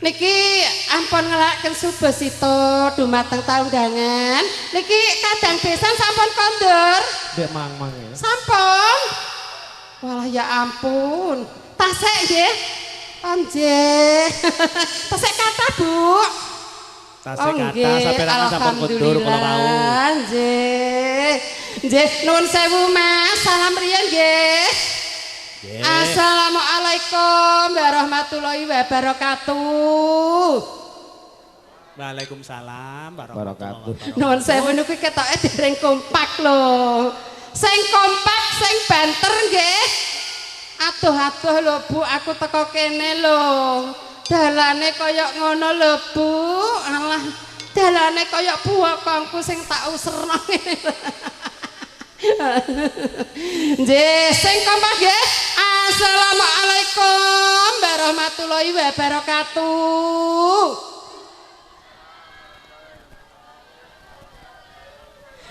Niki ampun ngelakaken Subasita dumateng taundangan. Niki kadang besan sampun kondur. Ndek mang-mang ya. Sampun. Walah ya ampun. Tasek nggih. Oh nggih. Tasek kathah, Bu. Tasek kathah saperangan sampun kondur kula wau. Nggih. Nggih, nuwun sewu Mas. Salam riyen nggih. Assalamualaikum warahmatullahi wabarakatuh. Waalaikumsalam warahmatullahi wabarakatuh. Nuwun sewu niku ketoke dereng kompak lho. Sing kompak, sing banter nggih. Aduh-aduh lho Bu, aku teko kene lho. Dalane kaya ngono lho Bu. Alah, dalane kaya bokongku sing tak userno ngene. Nggih, sing kompak nggih. Assalamualaikum warahmatullahi wabarakatuh.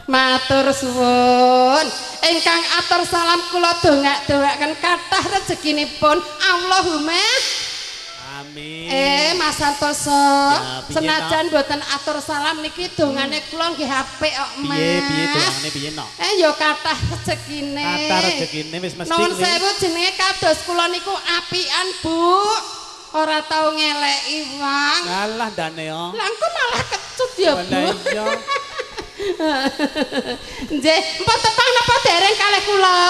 Matur suwun. Ingkang atur salam kula dongak-dongakaken kathah rezekinipun. Allahumma Amin. Mas Santoso, Ya, piye, senajan boten atur salam niki dongane kula nggih apik kok, Mas. Piye dongane piye no? Ya kathah rezekine. Kathah rezekine wis mesti. Nuwun sewu jenenge kados kula niku apian, Bu. Ora tau ngeleki wong. Alah ndane yo. Lah engko malah kecut ya, Bu. Lah iya. Nggih, empun tepang napa dereng kalih kula?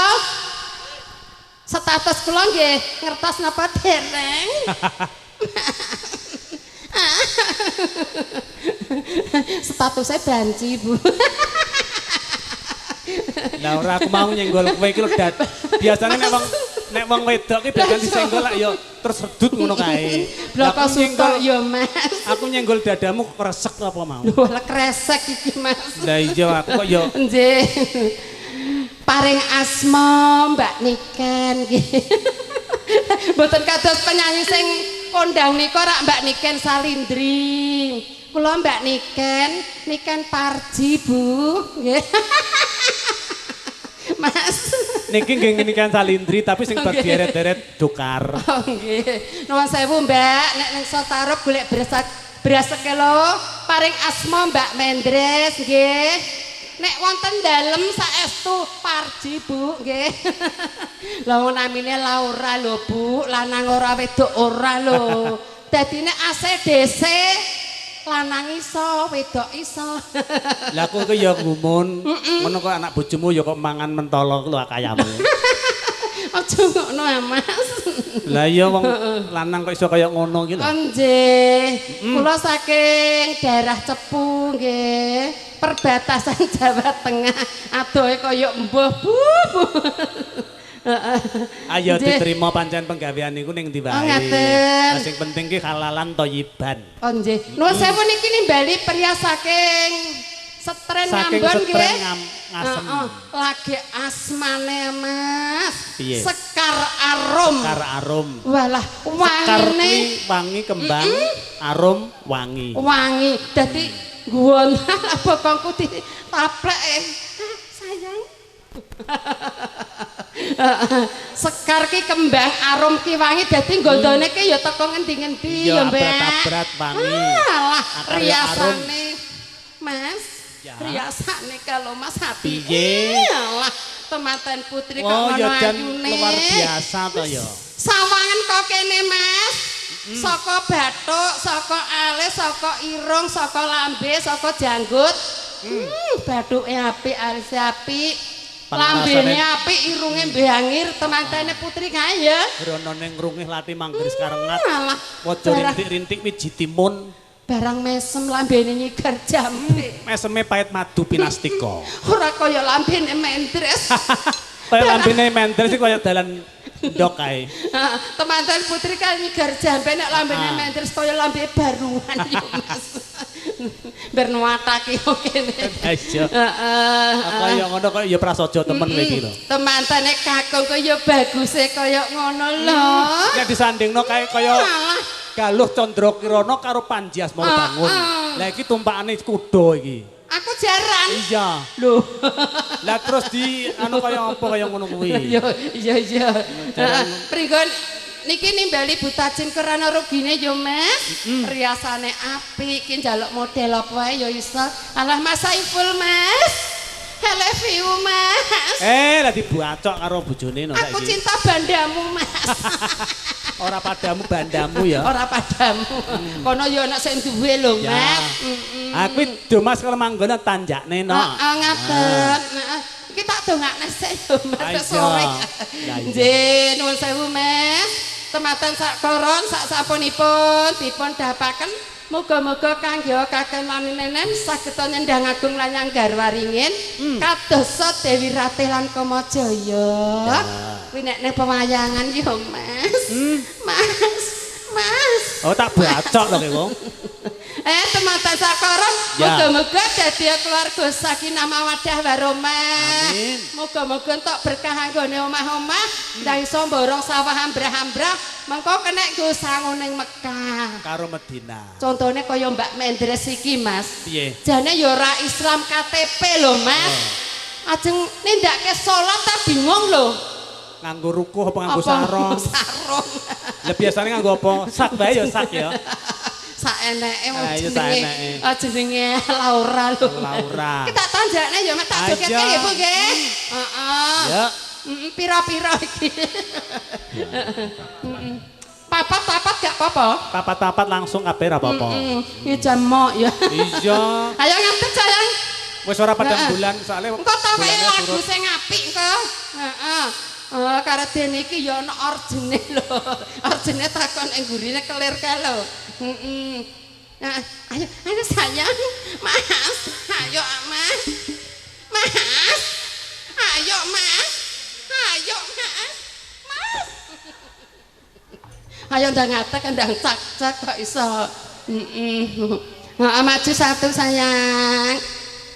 Status kula nggih ngertos napa dereng? Statusnya banci, Bu. Lah ora aku mau nyenggol kowe iki lho, Dat. Biasane nek wong wedok ki biasane disenggol lak ya terus redut ngono kae. Bloko suka ya, Mas. Aku nyenggol dadamu kresek apa mau? Lho, lek kresek iki, Mas. Lah iya aku kok ya Nggih. Paring asma Mbak Niken nggih. Mboten kados penyanyi sing kondang nika rak Mbak Niken Salindri. Kula Mbak Niken Parji, Bu. Nggih. Mas. niki nggih ngenikan Salindri tapi sing bab deret-deret Dokar. Oh nggih. Nuwun sewu, Mbak. Nek ning Sotarop golek beras sekilo, paring asma Mbak Mendres nggih. Nek wonten dalem saestu Parji, Bu, nggih. Lah namine Laura lho, Bu, lanang ora wedok ora lho. Dadine ACDC lanang iso, wedok iso. Lah aku ki ya ngumun, ngono kok anak bojomu ya kok mangan mentolo ku lho kayamu. Aja ngono ya, Mas. Lah iya wong lanang kok iso kaya ngono ki lho. Nggih. Kula saking daerah Cepu nggih. Perbatasan Jawa Tengah. Adohe kaya mbuh, Bu. Ayo diterima pancen penggawean niku ning ndi wae. Oh, ngaten. Sing penting ki halalan thayyiban. Oh nggih. Nuwun sewu niki nimbali pria saking Setren Ngambon nggih. Ngasem. Lagi asmane, Mas. Piye? Sekar Arum. Sekar Arum. Walah, Sekar wangine kuwi wangi kembang, arum wangi. wangi. Dadi guwon bokongku ditaplek. Sayang. Sekar ki kembang, arum ki wangi, dadi gondone ki ya teko ngendi-ngendi ya, Mbak. Abrat-abrat wangi. Alah, Akare arum. riasane Mas. Ya. Riasane kalau Mas hati. Piye? Alah, temanten putri kok Oh ngono ya jan ayune. luar biasa to ya. Sawangan kok kene, Mas. Saka bathuk, saka alis, saka irung, saka lambe, saka janggut. Bathuke apik, alise apik. Lambene apik, irunge mbangir, temantene putri kae ya. Gronone ngrungih lati manggris karengat. Alah, Waja rintik-rintik wiji timun. barang mesem lambene nyigar jambe. Meseme pahit madu pinastika. Ora kaya lambene mendres. Kaya lambene mendel sih kaya dalan ndok kae. Temanten putri kan nyigar jambe nek lambene mendres kaya lambe baruan ya, Mas. Bernuatake kok kene. Aja. Heeh. Kaya ngono kok ya prasaja temen kowe iki lho. Temantane kakung kaya baguse kaya ngono lho. Nek disandingno kae kaya Galuh Candra Kirana karo Panji Asmabangun. Lah iki tumpakane kuda iki. Aku jaran. Iya. Lho. Lah terus di anu kaya apa kaya ngono kuwi. Iya. Prenggon niki nimbali Butajim kerana rugine yo, Mas. Riasane apik, ki njaluk model apa wae yo iso. Alah Mas Saiful, Mas. I love you, Mas. Lah dibuacok karo bojone no Aku saiki. cinta bandamu, Mas. Ora padamu bandamu ya. Ora padamu. Kono yo ana sing duwe lho, Ya. Mas. Aku domas kalau manggone tanjakne no. Ngaten. Iki tak dongakne sik yo, Mas. Ayo. Sore. Ya, iya. Nggih, nuwun sewu, Mas. Tematan sak koron sak sapunipun dipun dapaken muga-muga kangge kakek lan nenek saged nyendang agung lanyang garwaringin kadosa Dewi Ratih lan Kamajaya. Kuwi nek ning pewayangan yo, Mas. Mas. Oh tak bacok lho kowe wong. Temanten sakoron Ya. muga-muga dadi keluarga sakinah mawaddah warahmah. Amin. Muga-muga entuk berkah anggone omah-omah, ndak iso mborong sawah ambrah-ambrah, mengko kenek nggo sangu ning Mekah. Karo Medina. Contohnya kaya Mbak Mendres iki Mas. Piye? Jane ya ora Islam KTP lho Mas. Ajeng nindakake salat ta bingung lho. Nganggo rukuh apa nganggo sarung? Sarung. Lah biasane nganggo apa? Sak bae ya sak ya. Saeneke wong Ayo, jenenge. saeneke. Jenenge Laura lho. Laura. Kita tanjakne ya Mas tak Ayo. jogeke nggih Bu nggih. Heeh. Ya. Pira-pira iki. Papat-papat gak apa-apa. Papat-papat langsung kabeh ra apa-apa. Iki jam mok ya. Iya. Ayo ngadeg sayang. Wis ora padang bulan soalnya Engko tawae bulannya lagu surut. sing apik engko. Heeh. Karo dene iki ya ana orjine lho. Orjine takon ing gurine kelir kae lho. Heeh. Nah, ayo sayang. Mas, ayo Mas. Mas. Ayo Mas. Ayo Mas. Mas. Ayo ndang ngatek ndang cak-cak kok iso. Heeh. Maju satu sayang.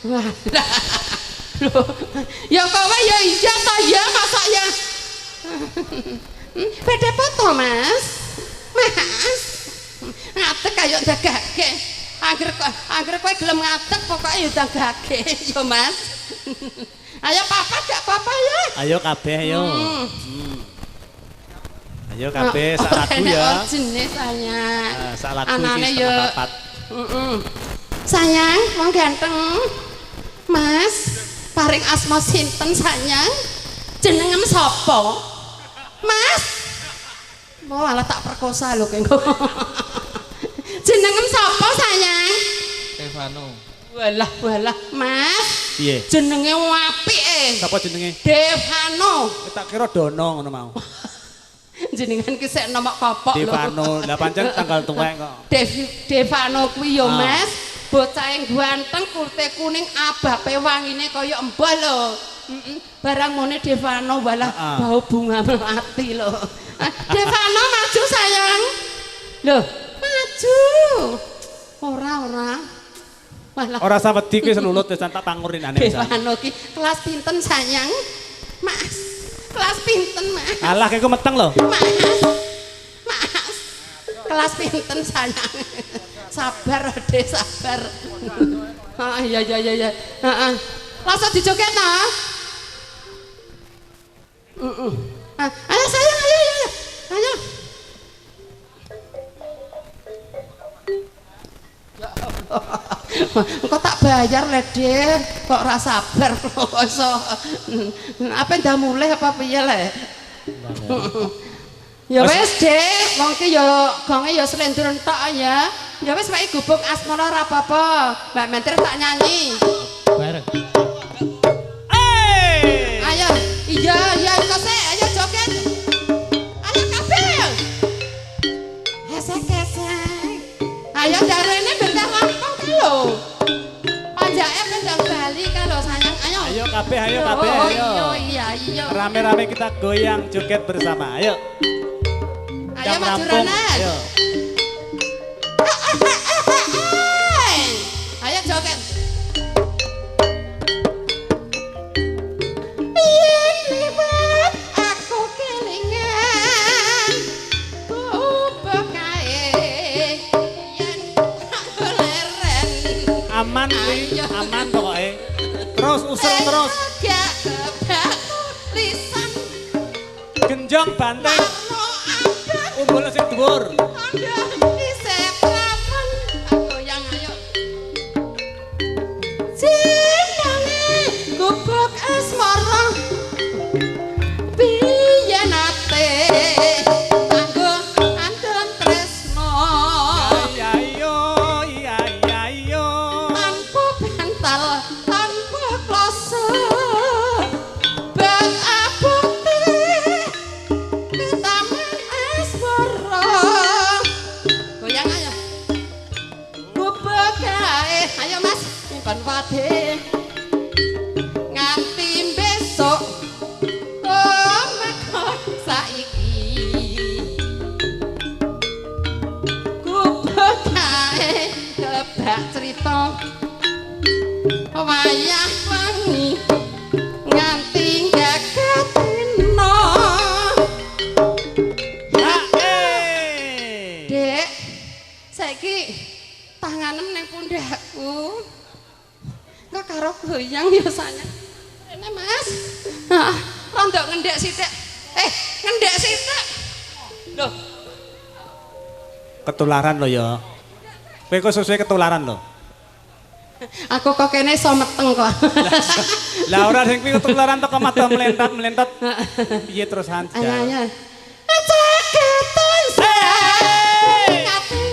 Wah. Loh. Ya kowe ya iya ta ya masak ya. Beda foto Mas. Mas. Ngatek kaya dagake. Angger kowe gelem ngatek pokoke ya dagake ya Mas. Ayo papa gak apa-apa ya. Ayo kabeh ayo. Ayo kabeh sak lagu ya. Jenis sayang. Sak lagu Anane iki ya. papat. Sayang, wong ganteng. Mas, paring asma sinten sayang? Jenengem sapa? Mas. Mau malah tak perkosa lho kengko. Jenengem sapa sayang? Stefano. Walah, Mas. Piye? Jenenge apike. Sapa jenenge? Devano. Tak kira Dono ngono mau. Jenengan ki sek nomok kopok lho. Devano, lah pancen tanggal tuwek kok. Devano kuwi yo Mas. Bocah yang ganteng kurte kuning abape wangine kaya embah lho. Barang mone Devano walah bau bunga melati lho. Devano maju sayang. Loh, maju. Ora. Walah. Ora sawedi kuwi selulut wis tak pangurin ane pisan. Devano ki kelas pinten sayang? Mas. Kelas pinten, Mas? Alah kek meteng lho. Mas. Kelas pinten sayang? Sabar, Ade, sabar. Iya. Heeh. Langsung dijoget ta? Ayo sayang, ayo. Kok tak bayar le Dek, kok ora sabar kok iso. Apa ndak mulih apa piye le? Ya wis Dek, wong ki ya gonge ya slendur entok ya. Ya wis wae gubuk asmara ora apa-apa. Mbak Menteri tak nyanyi. Bareng. Ayo, iya kok sik, ayo joget. Ayo kabeh. Gesek. Ayo darene bentar lampung ki lho. Panjake kendang Bali ka lho sayang. Ayo kabeh, ayo. Iya. Rame-rame kita goyang joget bersama. Ayo. Ayo Jam maju rampung. Rana. Ayo. Ayo joget. Liwat aku kelingan ubah kae yen aku leren. Aman kuwi, aman pokoke. Terus usung terus. Gak kebak lisan Genjong banteng. no abang Umbul sing dhuwur. Anda isih prawan goyang ayo. Jenenge gubuk asmara biyen ate kanggo andon tresno Iya. tanpa bantal tanpa klose bak abote taman asmara goyang ayo gubuk ae ayo Mas nyimpen wade nganti besok kok saiki gubuk ae Mbak cerita wayah wangi nganti gagatino. Dek, saiki tanganem ning pundakku. Kok karo goyang ya sanya. Rene Mas. Heeh, rondok ngendhek sithik. Ngendhek sithik. Loh, Ketularan lo ya. Kowe kok sesuai ketularan lo. aku kok kene iso meteng kok. Lah ora sing kuwi ketularan tok mata melentat. Piye terus Hans? Ayo. Ceketan ngati.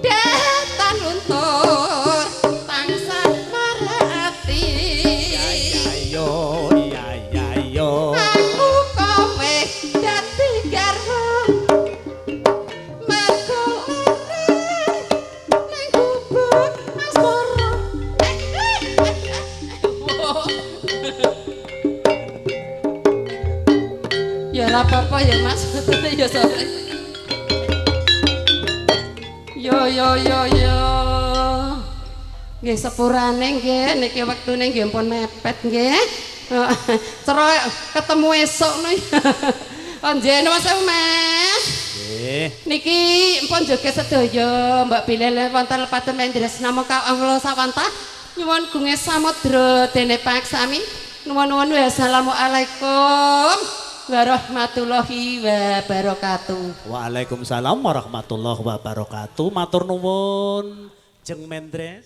Datan luntur tansah marati. Iya yo. Aku kowe dadi garwa. Mergo ning gubuk asmara. Ya ora apa-apa ya Mas. Ya sore. Yo. Nggih sepurane nggih niki wektune nggih pun mepet nggih. Ceroy ketemu esuk no. Oh nggih Mas Mas. Nggih. Niki empun joget sedaya Mbak Bilal wonten lepatun Mendres namo Allah sawanta nyuwun gunge samudra dene paksami nuwun-nuwun wassalamualaikum warahmatullahi wabarakatuh. Waalaikumsalam warahmatullahi wabarakatuh. Matur nuwun Jeng Mendres.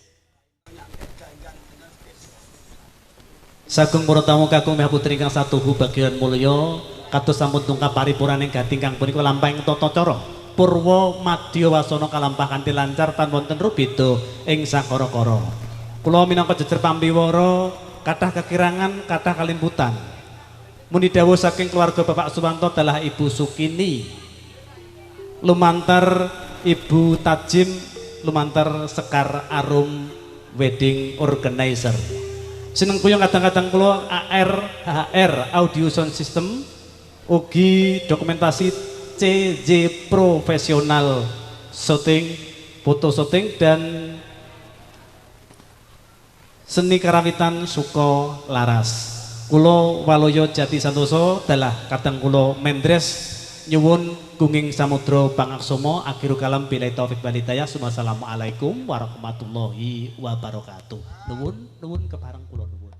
Sagung para tamu kakung Mbah Putri kang satuhu bagian mulya kados sampun tungkap paripuraning gading kang punika lampahing tata cara purwa madya wasana kalampah kanthi lancar tan wonten rubeda ing sakara-kara. Kula minangka jejer pambiwara kathah kekirangan kathah kalimputan. Muni dawuh saking keluarga Bapak Suwanto adalah Ibu Sukini, lumantar Ibu Tajim, lumantar Sekar Arum Wedding Organizer. Seneng kuyung kadang-kadang kula HR Audio Sound System, ugi dokumentasi CJ Profesional Shooting, foto shooting dan seni karawitan Suko Laras. Kulo Waloyo Jati Santoso dalah kadang kulo Mendres nyuwun gunging samudra pangaksama akhiru kalam bila taufik walhidayah. Assalamualaikum warahmatullahi wabarakatuh. Nuwun kepareng kulo nuwun.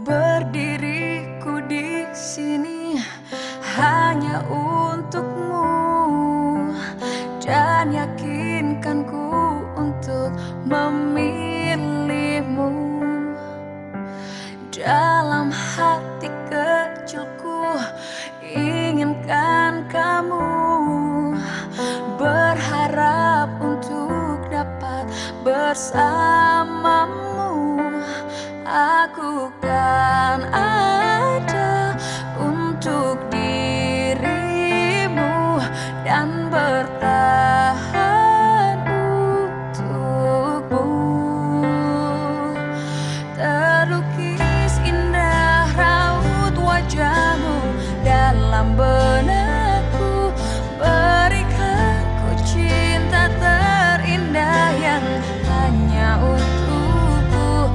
Berdiriku di sini hanya untukmu dan yakinkanku untuk memilihmu. Dalam hati kecilku inginkan kamu, berharap untuk dapat bersamamu. Aku kan ada untuk dirimu dan bertahan untukmu. Terlukis indah raut wajahmu dalam benakku, berikan ku cinta terindah yang hanya untukku.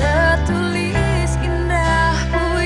Tertulis indah puisi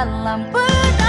dalam benak